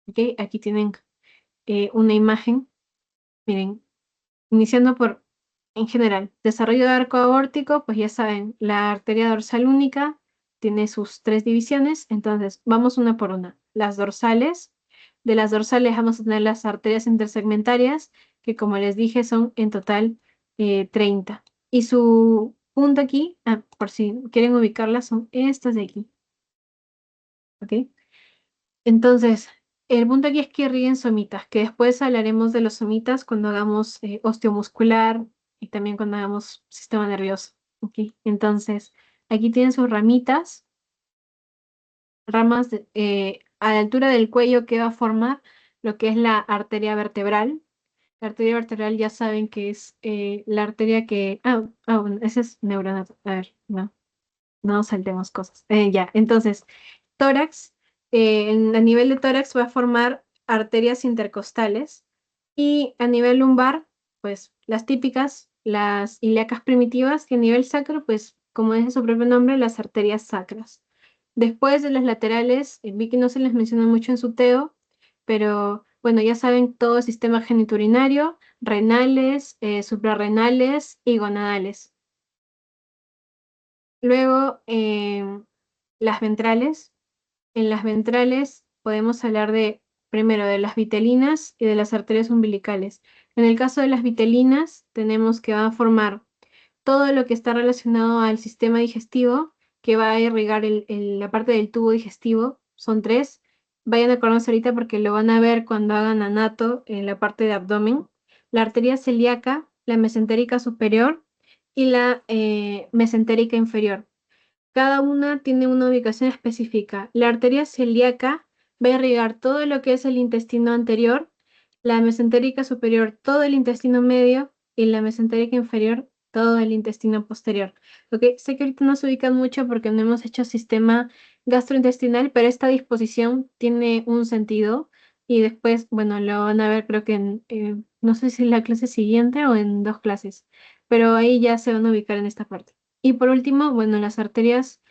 ¿Ok? Aquí tienen una imagen. Miren, iniciando por, en general, desarrollo de arco aórtico, pues ya saben, la arteria dorsal única tiene sus tres divisiones, entonces vamos una por una. Las dorsales, de las dorsales vamos a tener las arterias intersegmentarias, que como les dije son en total 30. Y su punto aquí, por si quieren ubicarlas, son estas de aquí. ¿Ok? Entonces, el punto aquí es que irriguen somitas, que después hablaremos de los somitas cuando hagamos osteomuscular y también cuando hagamos sistema nervioso. ¿Ok? Entonces, aquí tienen sus ramitas, ramas a la altura del cuello que va a formar lo que es la arteria vertebral. La arteria vertebral ya saben que es la arteria que... bueno, ese es neurona. A ver, no saltemos cosas. Ya, entonces, tórax, a nivel de tórax va a formar arterias intercostales y a nivel lumbar, pues las típicas, las ilíacas primitivas y a nivel sacro, pues como dice su propio nombre, las arterias sacras. Después de las laterales, vi que no se les menciona mucho en su TEO, pero bueno, ya saben todo el sistema genitourinario, renales, suprarrenales y gonadales. Luego, las ventrales. En las ventrales podemos hablar de, primero, de las vitelinas y de las arterias umbilicales. En el caso de las vitelinas, tenemos que va a formar todo lo que está relacionado al sistema digestivo, que va a irrigar la parte del tubo digestivo. Son tres. Vayan a acordarse ahorita porque lo van a ver cuando hagan anato en la parte de abdomen. La arteria celíaca, la mesentérica superior y la mesentérica inferior. Cada una tiene una ubicación específica. La arteria celíaca va a irrigar todo lo que es el intestino anterior. la mesentérica superior todo el intestino medio y la mesentérica inferior todo el intestino posterior. ¿Ok? Sé que ahorita no se ubican mucho porque no hemos hecho sistema gastrointestinal, pero esta disposición tiene un sentido y después, bueno, lo van a ver creo que no sé si en la clase siguiente o en 2 clases, pero ahí ya se van a ubicar en esta parte. Y por último, bueno, las arterias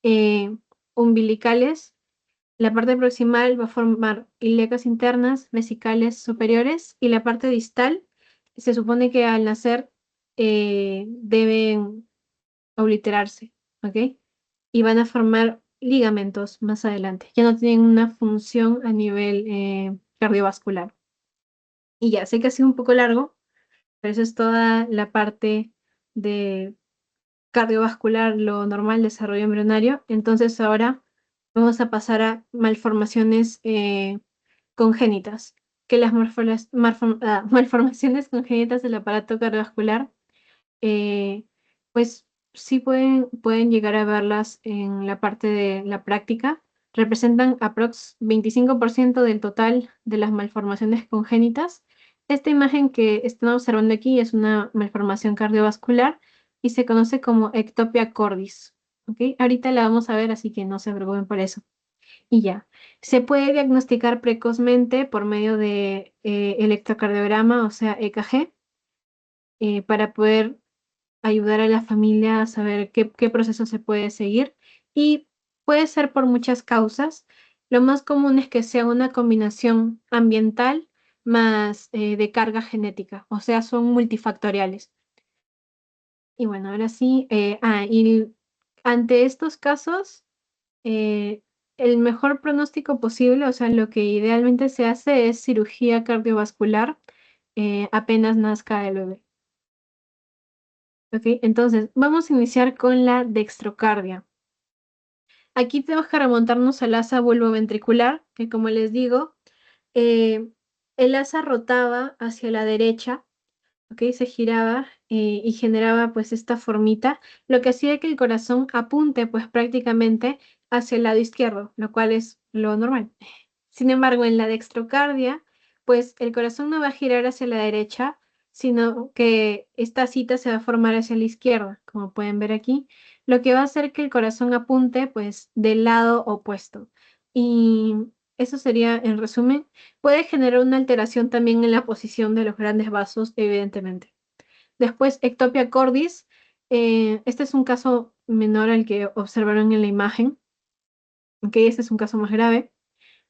eh, umbilicales, la parte proximal va a formar ilíacas internas, vesicales superiores y la parte distal se supone que al nacer deben obliterarse, ¿ok? Y van a formar ligamentos más adelante. Ya no tienen una función a nivel cardiovascular. Y ya, sé que ha sido un poco largo, pero eso es toda la parte de cardiovascular, lo normal, desarrollo embrionario. Entonces ahora vamos a pasar a malformaciones congénitas, que las malformaciones congénitas del aparato cardiovascular, eh, pues sí pueden llegar a verlas en la parte de la práctica. Representan aprox 25% del total de las malformaciones congénitas. Esta imagen que están observando aquí es una malformación cardiovascular y se conoce como ectopia cordis. ¿Ok? Ahorita la vamos a ver, así que no se preocupen por eso. Y ya. Se puede diagnosticar precozmente por medio de electrocardiograma, o sea, EKG, para poder ayudar a la familia a saber qué proceso se puede seguir. Y puede ser por muchas causas. Lo más común es que sea una combinación ambiental más de carga genética, o sea, son multifactoriales. Y bueno, ahora sí, y ante estos casos, eh, el mejor pronóstico posible, o sea, lo que idealmente se hace es cirugía cardiovascular apenas nazca el bebé. ¿Ok? Entonces, vamos a iniciar con la dextrocardia. Aquí tenemos que remontarnos al asa ventricular, que como les digo, eh, el asa rotaba hacia la derecha, ¿ok? Se giraba y generaba pues esta formita, lo que hacía que el corazón apunte pues prácticamente hacia el lado izquierdo, lo cual es lo normal. Sin embargo, en la dextrocardia, pues el corazón no va a girar hacia la derecha, sino que esta cita se va a formar hacia la izquierda, como pueden ver aquí, lo que va a hacer que el corazón apunte pues del lado opuesto. Y eso sería en resumen. Puede generar una alteración también en la posición de los grandes vasos, evidentemente. Después, ectopia cordis. Este es un caso menor al que observaron en la imagen, aunque este es un caso más grave.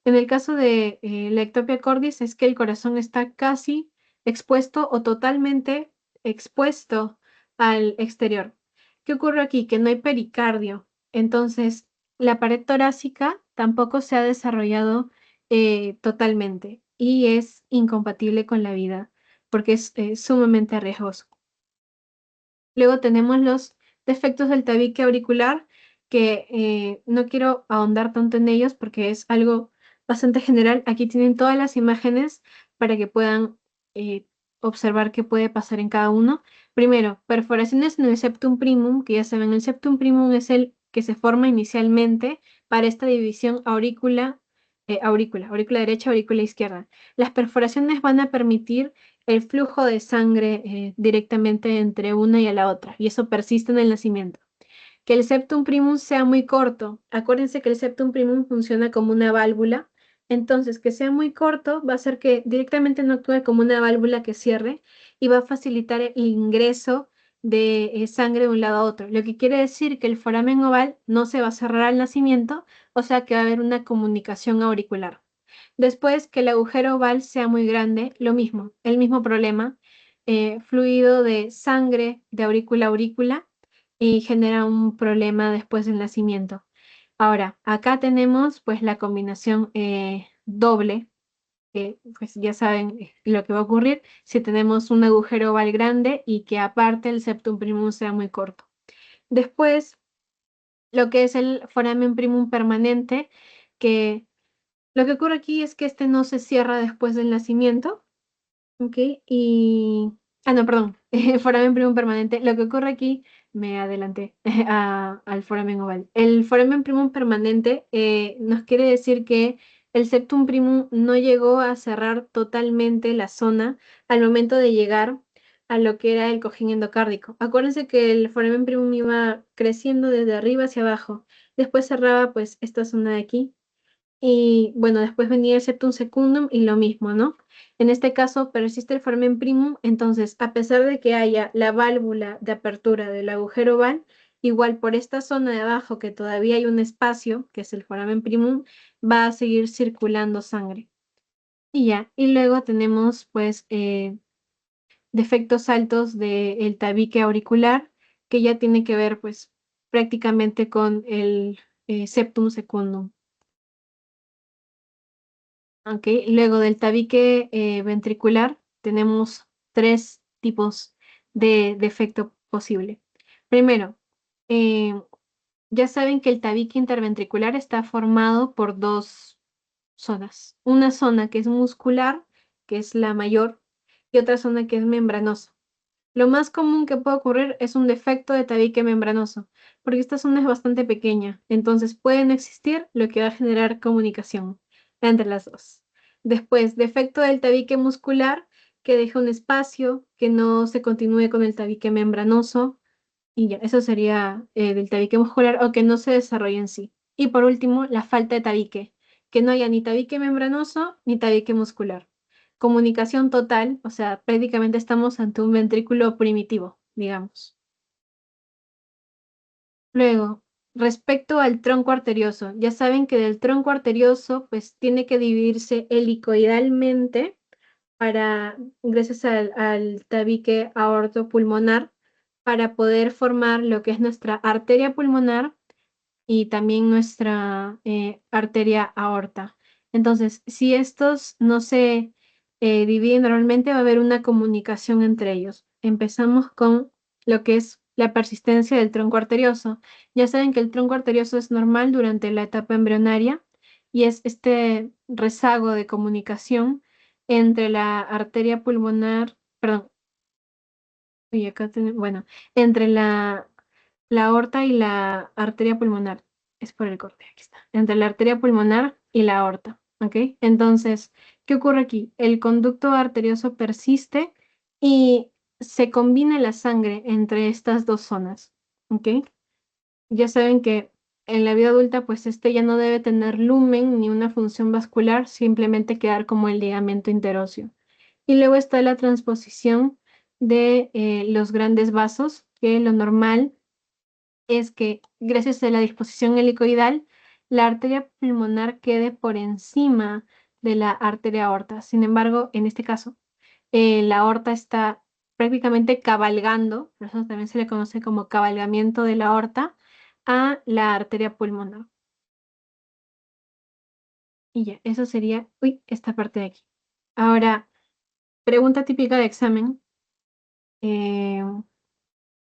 En el caso de la ectopia cordis es que el corazón está casi expuesto o totalmente expuesto al exterior. ¿Qué ocurre aquí? Que no hay pericardio. Entonces, la pared torácica tampoco se ha desarrollado totalmente y es incompatible con la vida porque es sumamente riesgoso. Luego tenemos los defectos del tabique auricular, que no quiero ahondar tanto en ellos porque es algo bastante general. Aquí tienen todas las imágenes para que puedan eh, observar qué puede pasar en cada uno. Primero, perforaciones en el septum primum, que ya saben, el septum primum es el que se forma inicialmente para esta división aurícula derecha, aurícula izquierda. Las perforaciones van a permitir el flujo de sangre directamente entre una y a la otra, y eso persiste en el nacimiento. Que el septum primum sea muy corto. Acuérdense que el septum primum funciona como una válvula, entonces que sea muy corto va a hacer que directamente no actúe como una válvula que cierre y va a facilitar el ingreso de sangre de un lado a otro, lo que quiere decir que el foramen oval no se va a cerrar al nacimiento, o sea que va a haber una comunicación auricular. Después que el agujero oval sea muy grande, lo mismo, el mismo problema, fluido de sangre de aurícula a aurícula y genera un problema después del nacimiento. Ahora, acá tenemos pues la combinación doble, que pues ya saben lo que va a ocurrir si tenemos un agujero oval grande y que aparte el septum primum sea muy corto. Después, lo que es el foramen primum permanente, que lo que ocurre aquí es que este no se cierra después del nacimiento, ¿ok? Y... Ah, no, perdón, foramen primum permanente. Lo que ocurre aquí, me adelanté al foramen oval. El foramen primum permanente nos quiere decir que el septum primum no llegó a cerrar totalmente la zona al momento de llegar a lo que era el cojín endocárdico. Acuérdense que el foramen primum iba creciendo desde arriba hacia abajo. Después cerraba pues esta zona de aquí. Y bueno, después venía el septum secundum y lo mismo, ¿no? En este caso persiste el foramen primum, entonces a pesar de que haya la válvula de apertura del agujero oval, igual por esta zona de abajo que todavía hay un espacio, que es el foramen primum, va a seguir circulando sangre. Y ya, y luego tenemos pues defectos altos del tabique auricular, que ya tiene que ver pues prácticamente con el septum secundum. Ok, luego del tabique ventricular tenemos tres tipos de defecto posible. Primero, eh, ya saben que el tabique interventricular está formado por dos zonas. Una zona que es muscular, que es la mayor, y otra zona que es membranosa. Lo más común que puede ocurrir es un defecto de tabique membranoso, porque esta zona es bastante pequeña, entonces puede no existir, lo que va a generar comunicación entre las dos. Después, defecto del tabique muscular, que deja un espacio, que no se continúe con el tabique membranoso, y ya, eso sería del tabique muscular o que no se desarrolle en sí. Y por último, la falta de tabique, que no haya ni tabique membranoso ni tabique muscular. Comunicación total, o sea, prácticamente estamos ante un ventrículo primitivo, digamos. Luego, respecto al tronco arterioso, ya saben que del tronco arterioso, pues tiene que dividirse helicoidalmente gracias al tabique aortopulmonar, para poder formar lo que es nuestra arteria pulmonar y también nuestra arteria aorta. Entonces, si estos no se dividen normalmente, va a haber una comunicación entre ellos. Empezamos con lo que es la persistencia del tronco arterioso. Ya saben que el tronco arterioso es normal durante la etapa embrionaria y es este rezago de comunicación entre la arteria pulmonar, perdón, y acá bueno, entre la aorta y la arteria pulmonar. Es por el corte, aquí está. Entre la arteria pulmonar y la aorta, ¿ok? Entonces, ¿qué ocurre aquí? El conducto arterioso persiste y se combina la sangre entre estas dos zonas, ¿ok? Ya saben que en la vida adulta, pues este ya no debe tener lumen ni una función vascular, simplemente quedar como el ligamento interóseo. Y luego está la transposición de los grandes vasos, que lo normal es que gracias a la disposición helicoidal, la arteria pulmonar quede por encima de la arteria aorta. Sin embargo, en este caso, la aorta está prácticamente cabalgando, por eso también se le conoce como cabalgamiento de la aorta, a la arteria pulmonar. Y ya, eso sería, uy, esta parte de aquí. Ahora, pregunta típica de examen. Eh,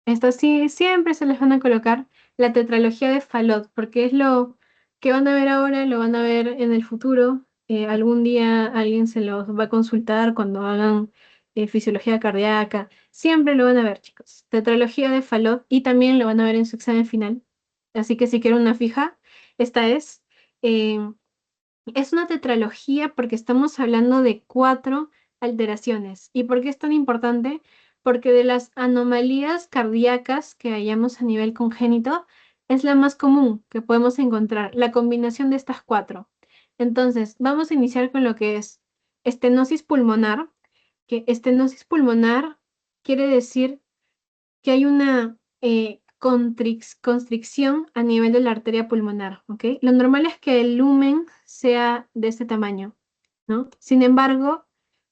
Esto sí, siempre se les van a colocar la tetralogía de Fallot, porque es lo que van a ver ahora, lo van a ver en el futuro. Algún día alguien se los va a consultar cuando hagan fisiología cardíaca. Siempre lo van a ver, chicos. Tetralogía de Fallot y también lo van a ver en su examen final. Así que si quieren una fija, esta es. Eh, es una tetralogía porque estamos hablando de 4 alteraciones. ¿Y por qué es tan importante? Porque de las anomalías cardíacas que hayamos a nivel congénito, es la más común que podemos encontrar, la combinación de estas 4. Entonces, vamos a iniciar con lo que es estenosis pulmonar, que estenosis pulmonar quiere decir que hay una constricción a nivel de la arteria pulmonar, ¿ok? Lo normal es que el lumen sea de este tamaño, ¿no? Sin embargo,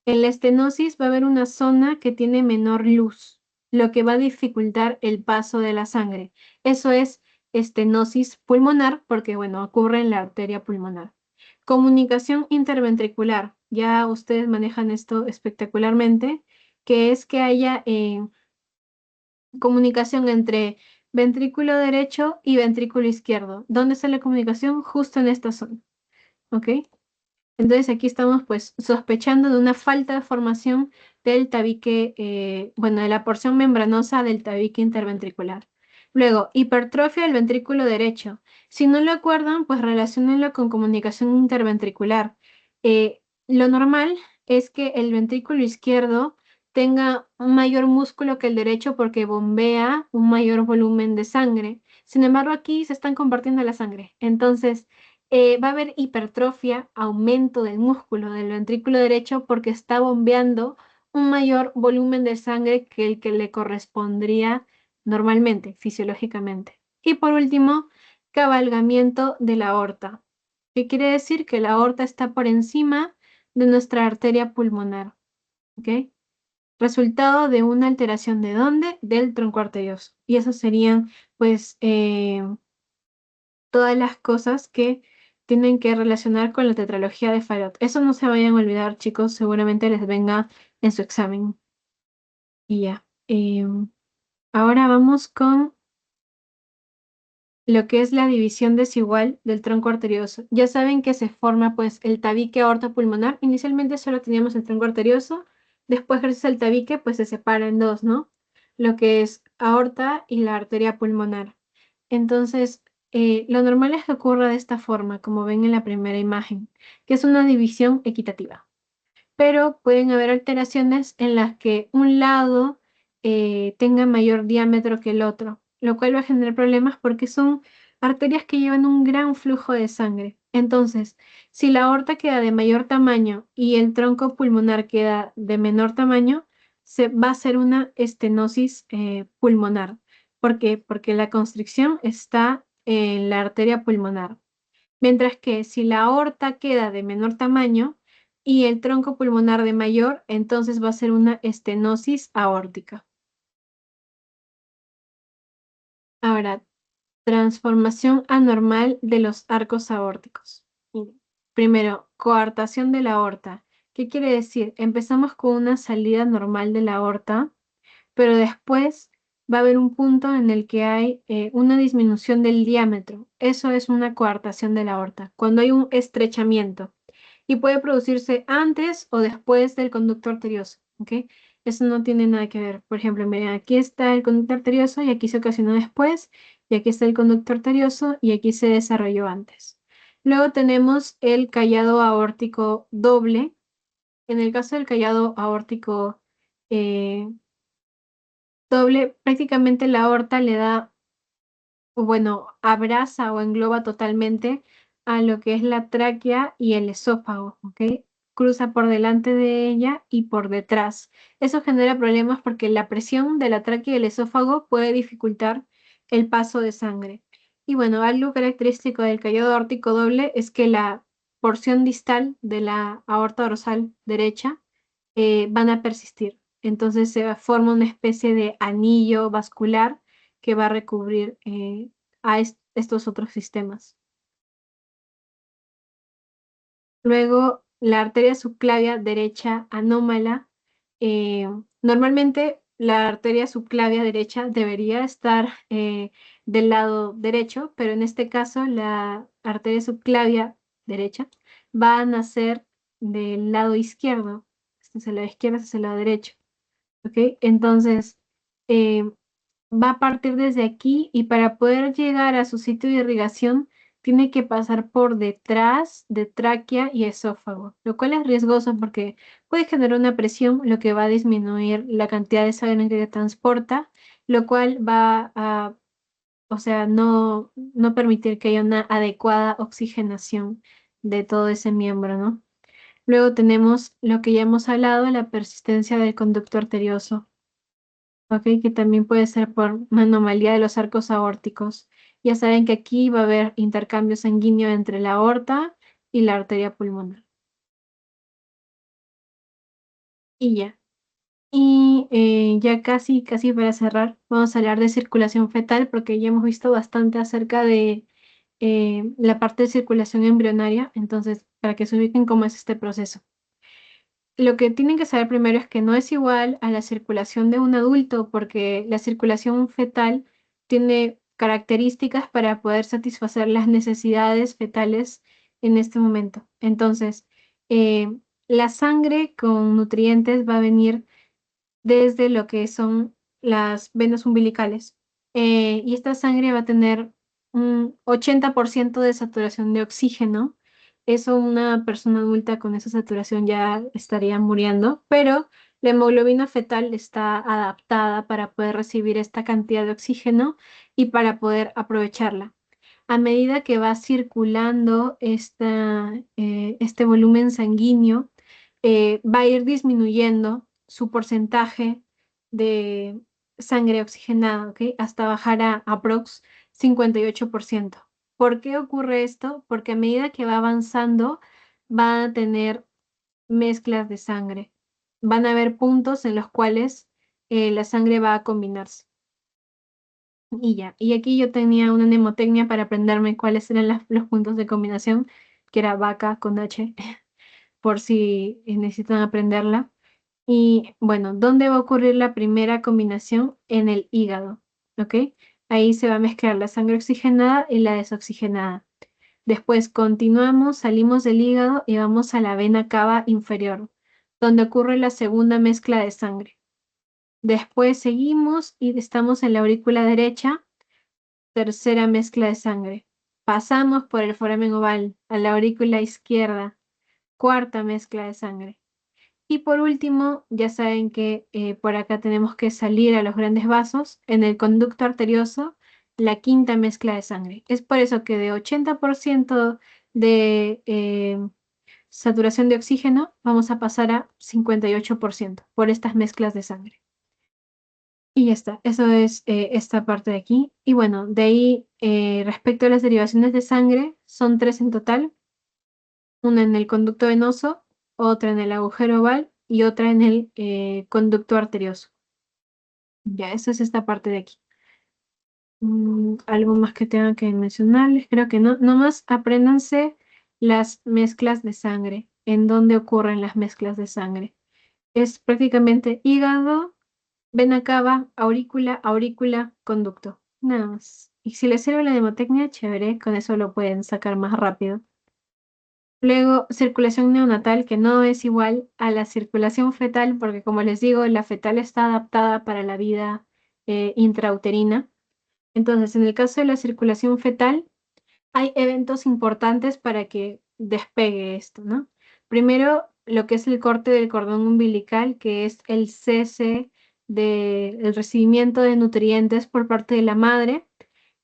en la estenosis va a haber una zona que tiene menor luz, lo que va a dificultar el paso de la sangre. Eso es estenosis pulmonar porque, bueno, ocurre en la arteria pulmonar. Comunicación interventricular, ya ustedes manejan esto espectacularmente, que es que haya comunicación entre ventrículo derecho y ventrículo izquierdo. ¿Dónde está la comunicación? Justo en esta zona, ¿ok? Entonces aquí estamos pues sospechando de una falta de formación del tabique, bueno, de la porción membranosa del tabique interventricular. Luego, hipertrofia del ventrículo derecho. Si no lo acuerdan, pues relaciónenlo con comunicación interventricular. Lo normal es que el ventrículo izquierdo tenga un mayor músculo que el derecho porque bombea un mayor volumen de sangre. Sin embargo, aquí se están compartiendo la sangre. Entonces, va a haber hipertrofia, aumento del músculo del ventrículo derecho porque está bombeando un mayor volumen de sangre que el que le correspondría normalmente, fisiológicamente. Y por último, cabalgamiento de la aorta, que quiere decir que la aorta está por encima de nuestra arteria pulmonar, ¿ok? Resultado de una alteración ¿de dónde? Del tronco arterioso. Y eso serían, pues, todas las cosas que tienen que relacionar con la tetralogía de Fallot. Eso no se vayan a olvidar, chicos, seguramente les venga en su examen. Y ya. Ahora vamos con lo que es la división desigual del tronco arterioso. Ya saben que se forma pues el tabique aorta-pulmonar. Inicialmente solo teníamos el tronco arterioso, después gracias al tabique pues se separa en dos, ¿no? Lo que es aorta y la arteria pulmonar. Entonces, lo normal es que ocurra de esta forma, como ven en la primera imagen, que es una división equitativa, pero pueden haber alteraciones en las que un lado tenga mayor diámetro que el otro, lo cual va a generar problemas porque son arterias que llevan un gran flujo de sangre. Entonces, si la aorta queda de mayor tamaño y el tronco pulmonar queda de menor tamaño, se va a hacer una estenosis pulmonar. ¿Por qué? Porque la constricción está en la arteria pulmonar. Mientras que si la aorta queda de menor tamaño y el tronco pulmonar de mayor, entonces va a ser una estenosis aórtica. Ahora, transformación anormal de los arcos aórticos. Miren, primero, coartación de la aorta. ¿Qué quiere decir? Empezamos con una salida normal de la aorta, pero después va a haber un punto en el que hay una disminución del diámetro. Eso es una coartación de la aorta, cuando hay un estrechamiento. Y puede producirse antes o después del conducto arterioso, ¿ok? Eso no tiene nada que ver. Por ejemplo, miren, aquí está el conducto arterioso y aquí se ocasionó después, y aquí está el conducto arterioso y aquí se desarrolló antes. Luego tenemos el callado aórtico doble. En el caso del callado aórtico eh, doble, prácticamente la aorta le da, o bueno, abraza o engloba totalmente a lo que es la tráquea y el esófago, ¿ok? Cruza por delante de ella y por detrás. Eso genera problemas porque la presión de la tráquea y el esófago puede dificultar el paso de sangre. Y bueno, algo característico del callado aórtico doble es que la porción distal de la aorta dorsal derecha van a persistir. Entonces se forma una especie de anillo vascular que va a recubrir a estos otros sistemas. Luego, la arteria subclavia derecha anómala. eh, Normalmente, la arteria subclavia derecha debería estar del lado derecho, pero en este caso, la arteria subclavia derecha va a nacer del lado izquierdo. Este es el lado izquierdo, este es el lado derecho. ¿Ok? Entonces, eh, va a partir desde aquí y para poder llegar a su sitio de irrigación tiene que pasar por detrás de tráquea y esófago, lo cual es riesgoso porque puede generar una presión, lo que va a disminuir la cantidad de sangre que transporta, lo cual va a, o sea, no permitir que haya una adecuada oxigenación de todo ese miembro, ¿no? Luego tenemos lo que ya hemos hablado, la persistencia del conducto arterioso. ¿Ok? Que también puede ser por una anomalía de los arcos aórticos. Ya saben que aquí va a haber intercambio sanguíneo entre la aorta y la arteria pulmonar. Y ya. Y ya casi para cerrar, vamos a hablar de circulación fetal porque ya hemos visto bastante acerca de la parte de circulación embrionaria. Entonces, para que se ubiquen cómo es este proceso. Lo que tienen que saber primero es que no es igual a la circulación de un adulto, porque la circulación fetal tiene características para poder satisfacer las necesidades fetales en este momento. Entonces, eh, la sangre con nutrientes va a venir desde lo que son las venas umbilicales. Y esta sangre va a tener un 80% de saturación de oxígeno. Eso una persona adulta con esa saturación ya estaría muriendo, pero la hemoglobina fetal está adaptada para poder recibir esta cantidad de oxígeno y para poder aprovecharla. A medida que va circulando este volumen sanguíneo, va a ir disminuyendo su porcentaje de sangre oxigenada, ¿ok? Hasta bajar a aprox 58%. ¿Por qué ocurre esto? Porque a medida que va avanzando, va a tener mezclas de sangre. Van a haber puntos en los cuales la sangre va a combinarse. Y ya, y aquí yo tenía una mnemotecnia para aprenderme cuáles eran los puntos de combinación, que era vaca con H, por si necesitan aprenderla. Y bueno, ¿dónde va a ocurrir la primera combinación? En el hígado, ¿ok? Ahí se va a mezclar la sangre oxigenada y la desoxigenada. Después continuamos, salimos del hígado y vamos a la vena cava inferior, donde ocurre la segunda mezcla de sangre. Después seguimos y estamos en la aurícula derecha, tercera mezcla de sangre. Pasamos por el foramen oval a la aurícula izquierda, cuarta mezcla de sangre. Y por último, ya saben que por acá tenemos que salir a los grandes vasos, en el conducto arterioso, la quinta mezcla de sangre. Es por eso que de 80% de saturación de oxígeno, vamos a pasar a 58% por estas mezclas de sangre. Y ya está, eso es esta parte de aquí. Y bueno, de ahí, respecto a las derivaciones de sangre, son tres en total. Una en el conducto venoso, otra en el agujero oval y otra en el conducto arterioso. Ya, esa es esta parte de aquí. ¿Algo más que tenga que mencionarles? Creo que no. Nomás apréndanse las mezclas de sangre, en dónde ocurren las mezclas de sangre. Es prácticamente hígado, vena cava, aurícula, aurícula, conducto. Nada más. Y si les sirve la mnemotecnia, chévere, con eso lo pueden sacar más rápido. Luego, circulación neonatal, que no es igual a la circulación fetal, porque como les digo, la fetal está adaptada para la vida intrauterina. Entonces, en el caso de la circulación fetal, hay eventos importantes para que despegue esto, ¿no? Primero, lo que es el corte del cordón umbilical, que es el cese del recibimiento de nutrientes por parte de la madre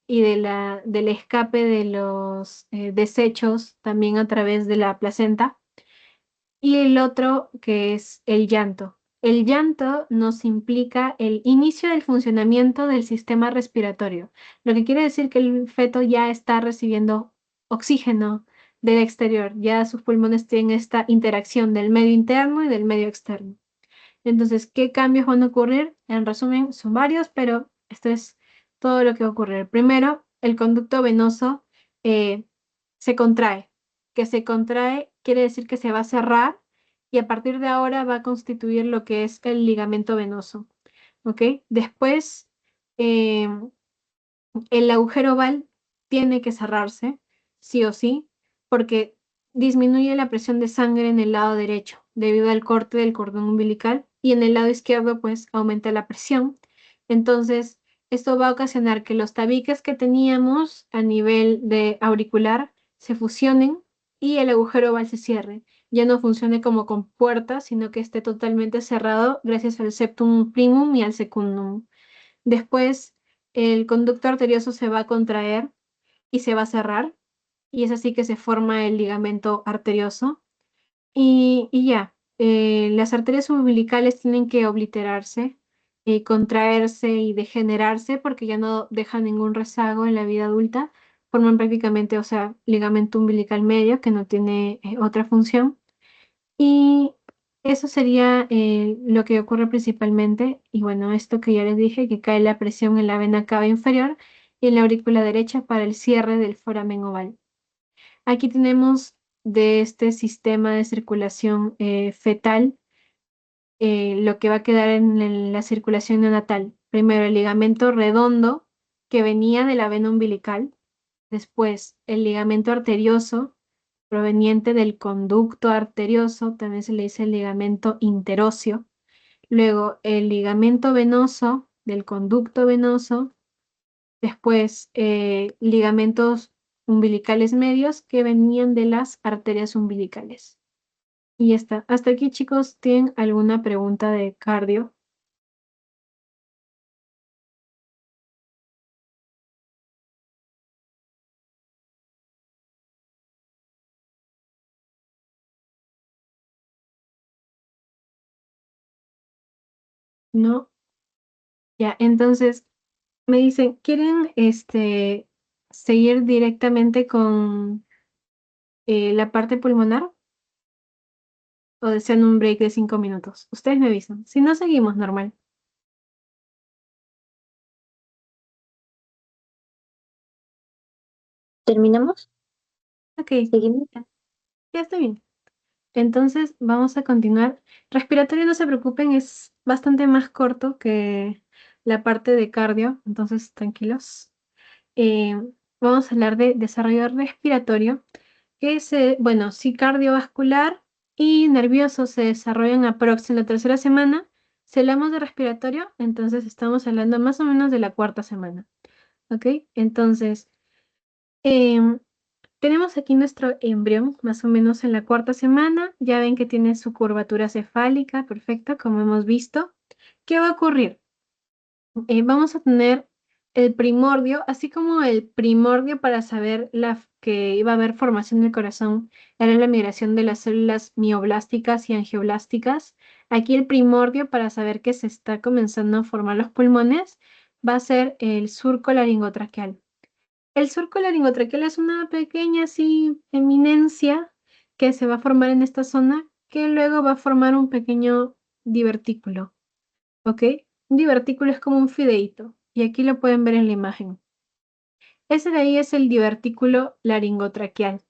y del escape de los desechos también a través de la placenta. Y el otro que es el llanto. El llanto nos implica el inicio del funcionamiento del sistema respiratorio, lo que quiere decir que el feto ya está recibiendo oxígeno del exterior, ya sus pulmones tienen esta interacción del medio interno y del medio externo. Entonces, ¿qué cambios van a ocurrir? En resumen, son varios, pero esto es todo lo que va a ocurrir. Primero, el conducto venoso eh, se contrae. Que se contrae quiere decir que se va a cerrar y a partir de ahora va a constituir lo que es el ligamento venoso. ¿Ok? Después, eh, el agujero oval tiene que cerrarse, sí o sí, porque disminuye la presión de sangre en el lado derecho debido al corte del cordón umbilical y en el lado izquierdo pues aumenta la presión. Entonces, esto va a ocasionar que los tabiques que teníamos a nivel de auricular se fusionen y el agujero oval se cierre. Ya no funcione como con puertas, sino que esté totalmente cerrado gracias al septum primum y al secundum. Después, el conducto arterioso se va a contraer y se va a cerrar, y es así que se forma el ligamento arterioso. Y ya, las arterias umbilicales tienen que obliterarse, contraerse y degenerarse porque ya no dejan ningún rezago en la vida adulta. Forman prácticamente, o sea, ligamento umbilical medio que no tiene otra función. Y eso sería lo que ocurre principalmente. Y bueno, esto que ya les dije, que cae la presión en la vena cava inferior y en la aurícula derecha para el cierre del foramen oval. Aquí tenemos de este sistema de circulación fetal lo que va a quedar en la circulación neonatal. Primero el ligamento redondo que venía de la vena umbilical, después el ligamento arterioso proveniente del conducto arterioso, también se le dice el ligamento interóseo. Luego el ligamento venoso del conducto venoso Después, ligamentos umbilicales medios que venían de las arterias umbilicales. Y ya está. Hasta aquí, chicos, ¿tienen alguna pregunta de cardio? No. Ya, entonces me dicen, ¿quieren seguir directamente con la parte pulmonar o desean un break de 5 minutos? Ustedes me avisan. Si no, seguimos normal. ¿Terminamos? Ok, ¿Seguimos? ya está bien. Entonces vamos a continuar. Respiratorio, no se preocupen, es bastante más corto que la parte de cardio, entonces tranquilos. Eh, Vamos a hablar de desarrollo respiratorio, que es, bueno, sí, cardiovascular y nervioso se desarrollan aprox en la tercera semana. Si hablamos de respiratorio, entonces estamos hablando más o menos de la cuarta semana, ¿ok? Entonces, em, tenemos aquí nuestro embrión, más o menos en la cuarta semana. Ya ven que tiene su curvatura cefálica, perfecto, como hemos visto. ¿Qué va a ocurrir? Vamos a tener el primordio, así como el primordio para saber que iba a haber formación del corazón, era la migración de las células mioblásticas y angioblásticas. Aquí el primordio para saber que se está comenzando a formar los pulmones va a ser el surco laringotraqueal. El surco laringotraqueal es una pequeña así eminencia que se va a formar en esta zona, que luego va a formar un pequeño divertículo, ¿ok? Un divertículo es como un fideíto, y aquí lo pueden ver en la imagen. Ese de ahí es el divertículo laringotraqueal,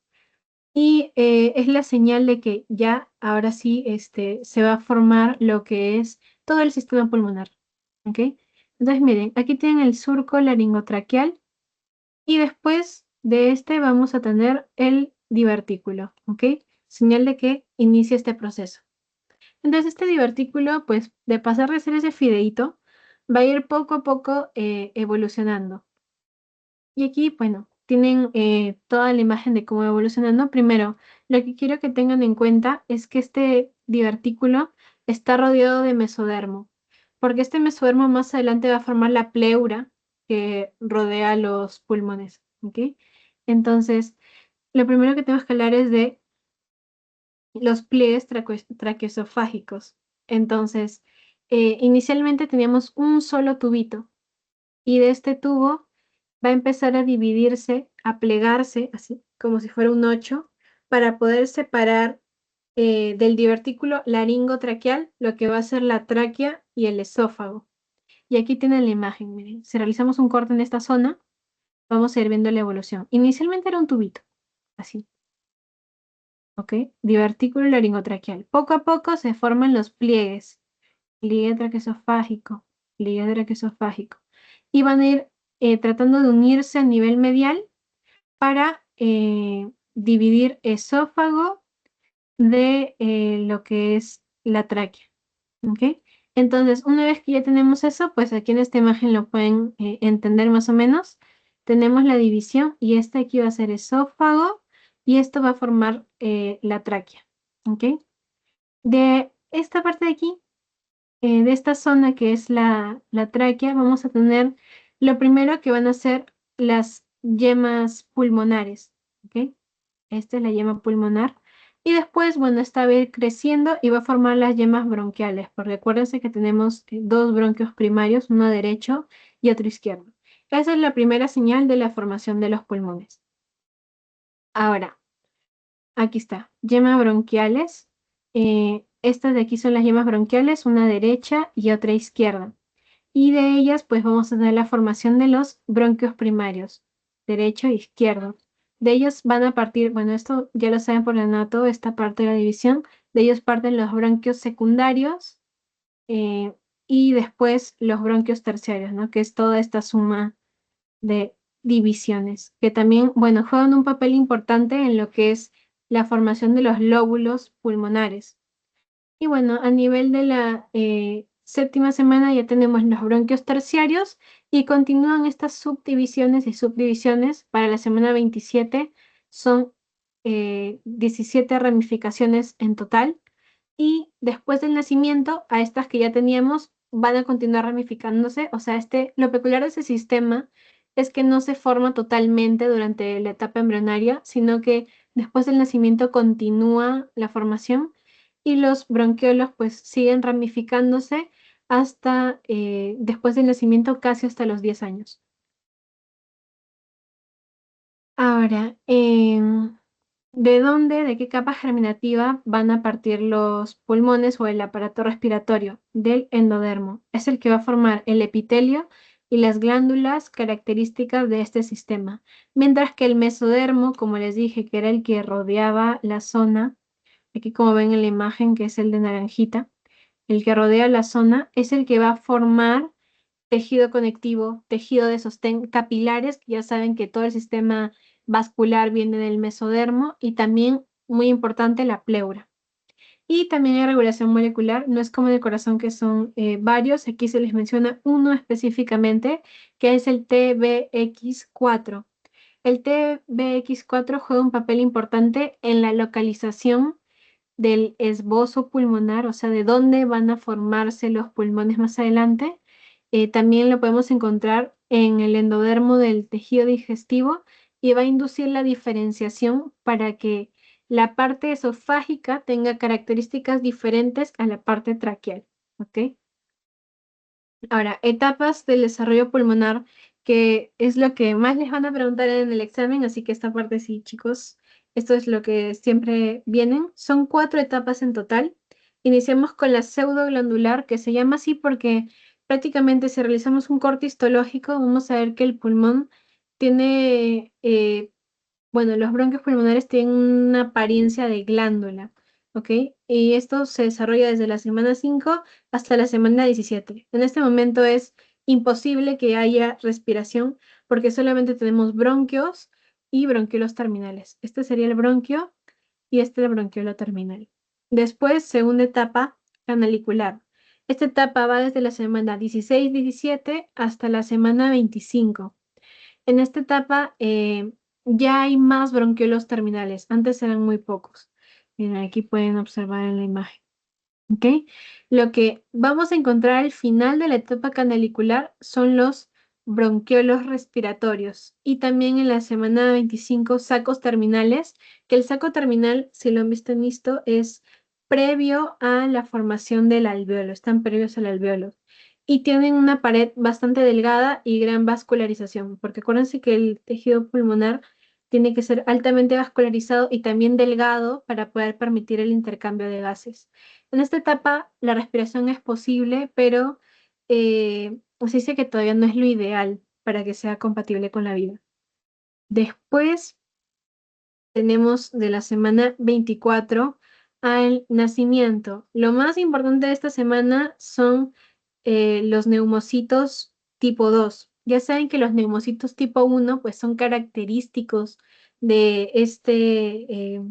y es la señal de que ya ahora sí se va a formar lo que es todo el sistema pulmonar, ¿ok? Entonces miren, aquí tienen el surco laringotraqueal, y después de este vamos a tener el divertículo, ¿ok? Señal de que inicia este proceso. Entonces este divertículo, pues de pasar de ser ese fideíto, va a ir poco a poco evolucionando. Y aquí, bueno, tienen toda la imagen de cómo va evolucionando. Primero, lo que quiero que tengan en cuenta es que este divertículo está rodeado de mesodermo, porque este mesodermo más adelante va a formar la pleura que rodea los pulmones, ¿ok? Entonces, lo primero que tenemos que hablar es de los pliegues traqueosofágicos. Entonces, inicialmente teníamos un solo tubito, y de este tubo va a empezar a dividirse, a plegarse, así como si fuera un 8, para poder separar del divertículo laringotraqueal lo que va a ser la tráquea y el esófago. Y aquí tienen la imagen, miren. Si realizamos un corte en esta zona, vamos a ir viendo la evolución. Inicialmente era un tubito, así, ¿ok? Divertículo laringotraqueal. Poco a poco se forman los pliegues, pliegue traqueosofágico, pliegue traqueosofágico, y van a ir tratando de unirse a nivel medial para dividir esófago de lo que es la tráquea, ¿ok? Entonces, una vez que ya tenemos eso, pues aquí en esta imagen lo pueden entender más o menos. Tenemos la división, y este aquí va a ser esófago, y esto va a formar la tráquea, ¿ok? De esta parte de aquí, de esta zona que es la tráquea, vamos a tener lo primero que van a ser las yemas pulmonares, ¿ok? Esta es la yema pulmonar. Y después, bueno, esta va a ir creciendo y va a formar las yemas bronquiales, porque acuérdense que tenemos dos bronquios primarios, uno derecho y otro izquierdo. Esa es la primera señal de la formación de los pulmones. Ahora, aquí está, yemas bronquiales. Estas de aquí son las yemas bronquiales, una derecha y otra izquierda. Y de ellas, pues vamos a tener la formación de los bronquios primarios, derecho e izquierdo. De ellos van a partir, bueno, esto ya lo saben por el anato, esta parte de la división, de ellos parten los bronquios secundarios eh, y después los bronquios terciarios, ¿no? Que es toda esta suma de divisiones, que también, bueno, juegan un papel importante en lo que es la formación de los lóbulos pulmonares. Y bueno, a nivel de la séptima semana ya tenemos los bronquios terciarios Y continúan estas subdivisiones y subdivisiones. Para la semana 27 son 17 ramificaciones en total. Y después del nacimiento, a estas que ya teníamos, van a continuar ramificándose. O sea, lo peculiar de ese sistema es que no se forma totalmente durante la etapa embrionaria, sino que después del nacimiento continúa la formación y los bronquiolos pues siguen ramificándose hasta después del nacimiento, casi hasta los 10 años. Ahora, ¿de qué capa germinativa van a partir los pulmones o el aparato respiratorio? Del endodermo. Es el que va a formar el epitelio y las glándulas características de este sistema. Mientras que el mesodermo, como les dije, que era el que rodeaba la zona, aquí como ven en la imagen, que es el de naranjita, el que rodea la zona, es el que va a formar tejido conectivo, tejido de sostén, capilares, que ya saben que todo el sistema vascular viene del mesodermo, y también, muy importante, la pleura. Y también hay regulación molecular, no es como en el corazón que son varios, aquí se les menciona uno específicamente, que es el TBX4. El TBX4 juega un papel importante en la localización del esbozo pulmonar, o sea, de dónde van a formarse los pulmones más adelante. También lo podemos encontrar en el endodermo del tejido digestivo y va a inducir la diferenciación para que la parte esofágica tenga características diferentes a la parte traqueal. ¿Ok? Ahora, etapas del desarrollo pulmonar, que es lo que más les van a preguntar en el examen, así que esta parte sí, chicos, esto es lo que siempre vienen. Son 4 etapas en total. Iniciamos con la pseudoglandular, que se llama así porque prácticamente si realizamos un corte histológico, vamos a ver que el pulmón tiene bueno, los bronquios pulmonares tienen una apariencia de glándula, ¿ok? Y esto se desarrolla desde la semana 5 hasta la semana 17. En este momento es imposible que haya respiración porque solamente tenemos bronquios y bronquiolos terminales. Este sería el bronquio y este el bronquiolo terminal. Después, segunda etapa, canalicular. Esta etapa va desde la semana 16-17 hasta la semana 25. En esta etapa ya hay más bronquiolos terminales. Antes eran muy pocos. Miren, aquí pueden observar en la imagen. ¿Ok? Lo que vamos a encontrar al final de la etapa canalicular son los bronquiolos respiratorios y también en la semana 25 sacos terminales, que el saco terminal, si lo han visto en esto, es previo a la formación del alveolo, están previos al alveolo y tienen una pared bastante delgada y gran vascularización, porque acuérdense que el tejido pulmonar tiene que ser altamente vascularizado y también delgado para poder permitir el intercambio de gases. En esta etapa la respiración es posible, pero se dice que todavía no es lo ideal para que sea compatible con la vida. Después tenemos de la semana 24 al nacimiento. Lo más importante de esta semana son los neumocitos tipo 2. Ya saben que los neumocitos tipo 1 pues son característicos de este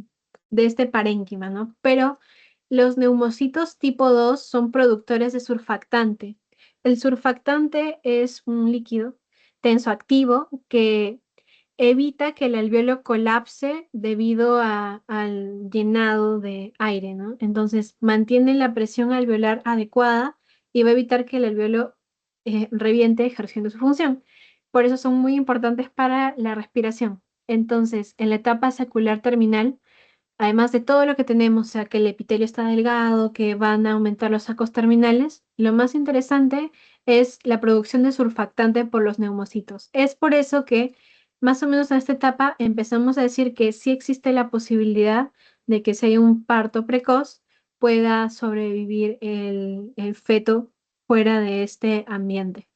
parénquima, ¿no? Pero los neumocitos tipo 2 son productores de surfactante. El surfactante es un líquido tensoactivo que evita que el alveolo colapse debido al llenado de aire, ¿no? Entonces mantiene la presión alveolar adecuada y va a evitar que el alveolo reviente ejerciendo su función. Por eso son muy importantes para la respiración. Entonces, en la etapa secular terminal, además de todo lo que tenemos, o sea, que el epitelio está delgado, que van a aumentar los sacos terminales, lo más interesante es la producción de surfactante por los neumocitos. Es por eso que más o menos en esta etapa empezamos a decir que sí existe la posibilidad de que si hay un parto precoz, pueda sobrevivir el feto fuera de este ambiente.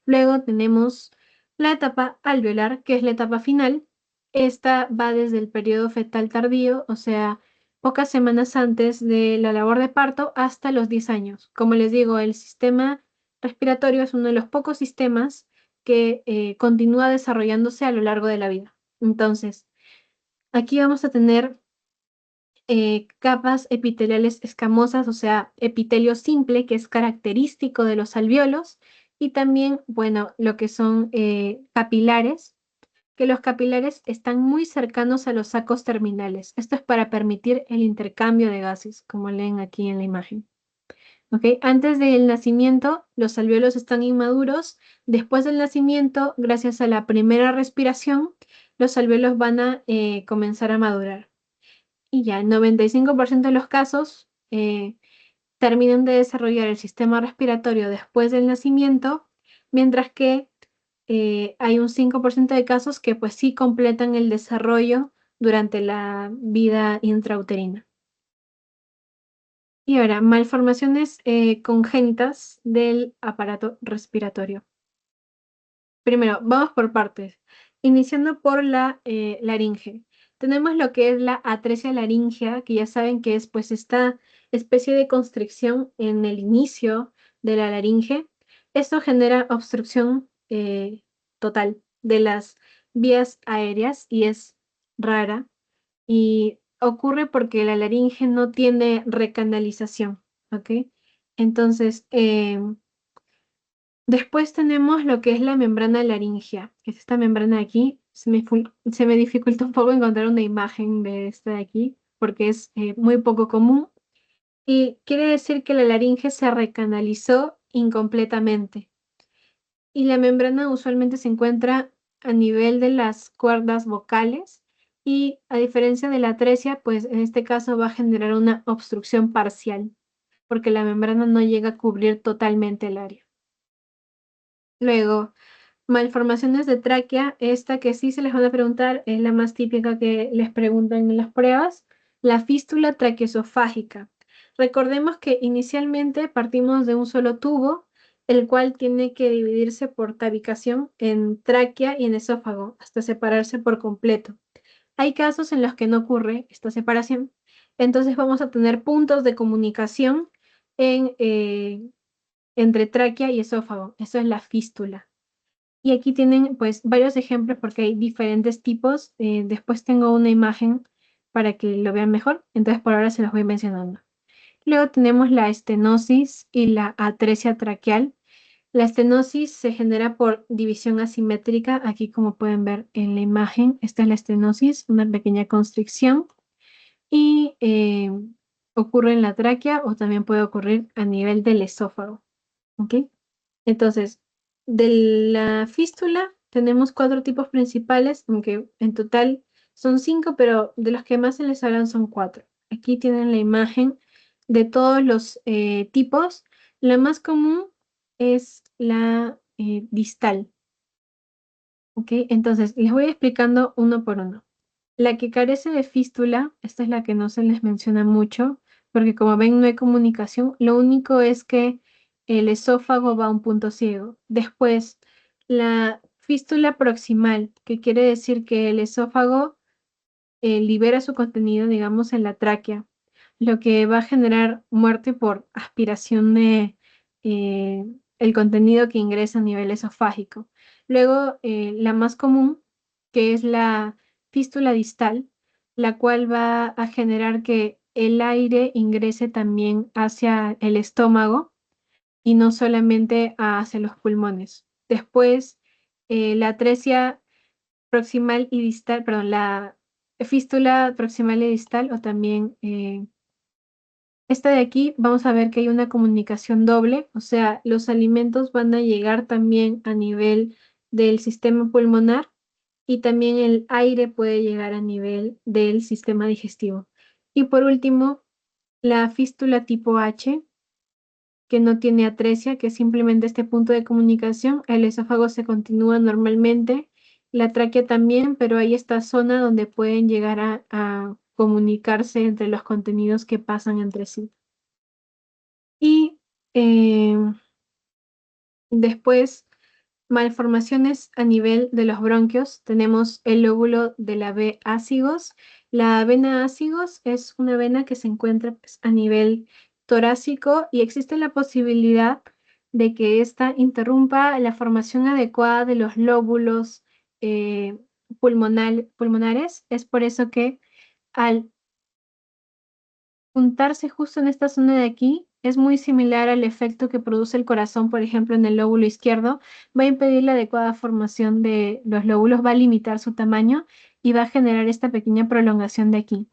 Luego tenemos la etapa alveolar, que es la etapa final. Esta va desde el periodo fetal tardío, o sea, pocas semanas antes de la labor de parto hasta los 10 años. Como les digo, el sistema respiratorio es uno de los pocos sistemas que continúa desarrollándose a lo largo de la vida. Entonces, aquí vamos a tener capas epiteliales escamosas, o sea, epitelio simple, que es característico de los alvéolos, Y también, bueno, lo que son capilares, que los capilares están muy cercanos a los sacos terminales. Esto es para permitir el intercambio de gases, como leen aquí en la imagen. ¿Ok? Antes del nacimiento, los alvéolos están inmaduros. Después del nacimiento, gracias a la primera respiración, los alvéolos van a comenzar a madurar. Y ya, el 95% de los casos terminan de desarrollar el sistema respiratorio después del nacimiento, mientras que hay un 5% de casos que pues sí completan el desarrollo durante la vida intrauterina. Y ahora, malformaciones congénitas del aparato respiratorio. Primero, vamos por partes, iniciando por la laringe. Tenemos lo que es la atresia laringea, que ya saben que es pues esta especie de constricción en el inicio de la laringe. Esto genera obstrucción total de las vías aéreas y es rara y ocurre porque la laringe no tiene recanalización, ¿ok? Entonces, después tenemos lo que es la membrana laringea, que es esta membrana de aquí. Se me dificulta un poco encontrar una imagen de esta de aquí, porque es muy poco común. Y quiere decir que la laringe se recanalizó incompletamente. Y la membrana usualmente se encuentra a nivel de las cuerdas vocales y a diferencia de la atresia, pues en este caso va a generar una obstrucción parcial, porque la membrana no llega a cubrir totalmente el área. Luego, malformaciones de tráquea, esta que sí se les van a preguntar, es la más típica que les preguntan en las pruebas, la fístula traqueosofágica. Recordemos que inicialmente partimos de un solo tubo, el cual tiene que dividirse por tabicación en tráquea y en esófago, hasta separarse por completo. Hay casos en los que no ocurre esta separación, entonces vamos a tener puntos de comunicación entre tráquea y esófago. Eso es la fístula. Y aquí tienen pues varios ejemplos porque hay diferentes tipos. Después tengo una imagen para que lo vean mejor. Entonces por ahora se los voy mencionando. Luego tenemos la estenosis y la atresia traqueal. La estenosis se genera por división asimétrica. Aquí como pueden ver en la imagen, esta es la estenosis, una pequeña constricción. Y ocurre en la tráquea o también puede ocurrir a nivel del esófago. ¿Ok? Entonces, de la fístula tenemos 4 tipos principales, aunque en total son 5, pero de los que más se les hablan son 4. Aquí tienen la imagen de todos los tipos. La más común es la distal. ¿Ok? Entonces, les voy explicando uno por uno. La que carece de fístula, esta es la que no se les menciona mucho, porque como ven no hay comunicación, lo único es que el esófago va a un punto ciego. Después, la fístula proximal, que quiere decir que el esófago libera su contenido, digamos, en la tráquea, lo que va a generar muerte por aspiración de eh, el contenido que ingresa a nivel esofágico. Luego, la más común, que es la fístula distal, la cual va a generar que el aire ingrese también hacia el estómago y no solamente hacia los pulmones. Después, la atresia proximal y distal, perdón, la fístula proximal y distal, o también esta de aquí, vamos a ver que hay una comunicación doble, o sea, los alimentos van a llegar también a nivel del sistema pulmonar y también el aire puede llegar a nivel del sistema digestivo. Y por último, la fístula tipo H, que no tiene atresia, que es simplemente este punto de comunicación. El esófago se continúa normalmente, la tráquea también, pero hay esta zona donde pueden llegar a comunicarse entre los contenidos que pasan entre sí. Y después, malformaciones a nivel de los bronquios. Tenemos el lóbulo de la V ácigos. La vena ácigos es una vena que se encuentra pues, a nivel torácico y existe la posibilidad de que ésta interrumpa la formación adecuada de los lóbulos pulmonares. Es por eso que al juntarse justo en esta zona de aquí, es muy similar al efecto que produce el corazón, por ejemplo, en el lóbulo izquierdo. Va a impedir la adecuada formación de los lóbulos, va a limitar su tamaño y va a generar esta pequeña prolongación de aquí,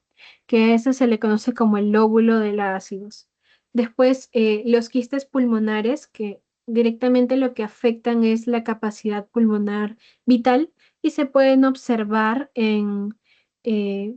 que a ese se le conoce como el lóbulo de los ácidos. Después, los quistes pulmonares, que directamente lo que afectan es la capacidad pulmonar vital y se pueden observar en eh,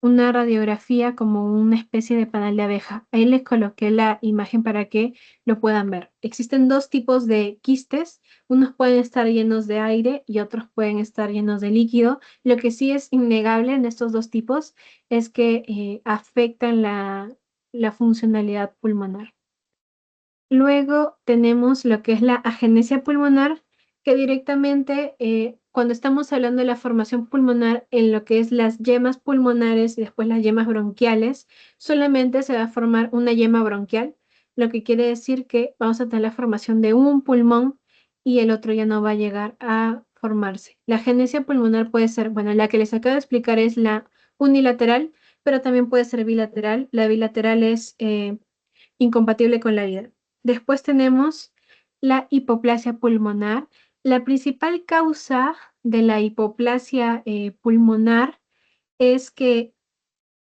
una radiografía como una especie de panal de abeja. Ahí les coloqué la imagen para que lo puedan ver. Existen dos tipos de quistes. Unos pueden estar llenos de aire y otros pueden estar llenos de líquido. Lo que sí es innegable en estos dos tipos es que afectan la funcionalidad pulmonar. Luego tenemos lo que es la agenesia pulmonar, que directamente cuando estamos hablando de la formación pulmonar en lo que es las yemas pulmonares y después las yemas bronquiales, solamente se va a formar una yema bronquial, lo que quiere decir que vamos a tener la formación de un pulmón y el otro ya no va a llegar a formarse. La agenesia pulmonar puede ser, bueno, la que les acabo de explicar es la unilateral, pero también puede ser bilateral. La bilateral es incompatible con la vida. Después tenemos la hipoplasia pulmonar. La principal causa de la hipoplasia pulmonar es que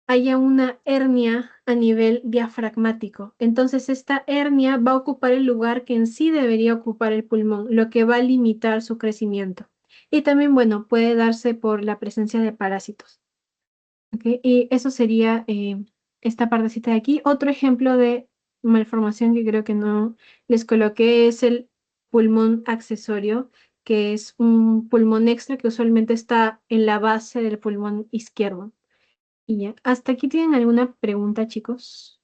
haya una hernia a nivel diafragmático. Entonces, esta hernia va a ocupar el lugar que en sí debería ocupar el pulmón, lo que va a limitar su crecimiento. Y también, bueno, puede darse por la presencia de parásitos. ¿Ok? Y eso sería esta partecita de aquí. Otro ejemplo de malformación que creo que no les coloqué es el pulmón accesorio, que es un pulmón extra que usualmente está en la base del pulmón izquierdo. Y ya, ¿hasta aquí tienen alguna pregunta, chicos?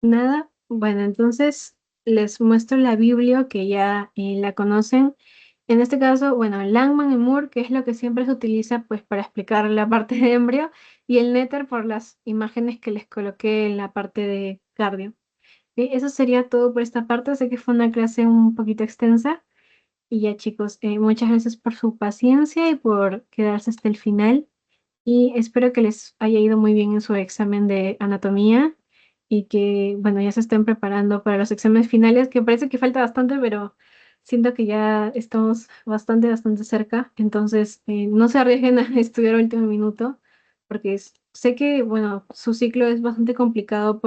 Nada. Bueno, entonces les muestro la Biblia que ya la conocen. En este caso, bueno, Langman y Moore, que es lo que siempre se utiliza pues para explicar la parte de embrio, y el Netter por las imágenes que les coloqué en la parte de cardio. Eso sería todo por esta parte. Sé que fue una clase un poquito extensa. Y ya chicos, muchas gracias por su paciencia y por quedarse hasta el final. Y espero que les haya ido muy bien en su examen de anatomía y que, bueno, ya se estén preparando para los exámenes finales, que parece que falta bastante, pero siento que ya estamos bastante cerca. Entonces, no se arriesguen a estudiar a último minuto, porque sé que, bueno, su ciclo es bastante complicado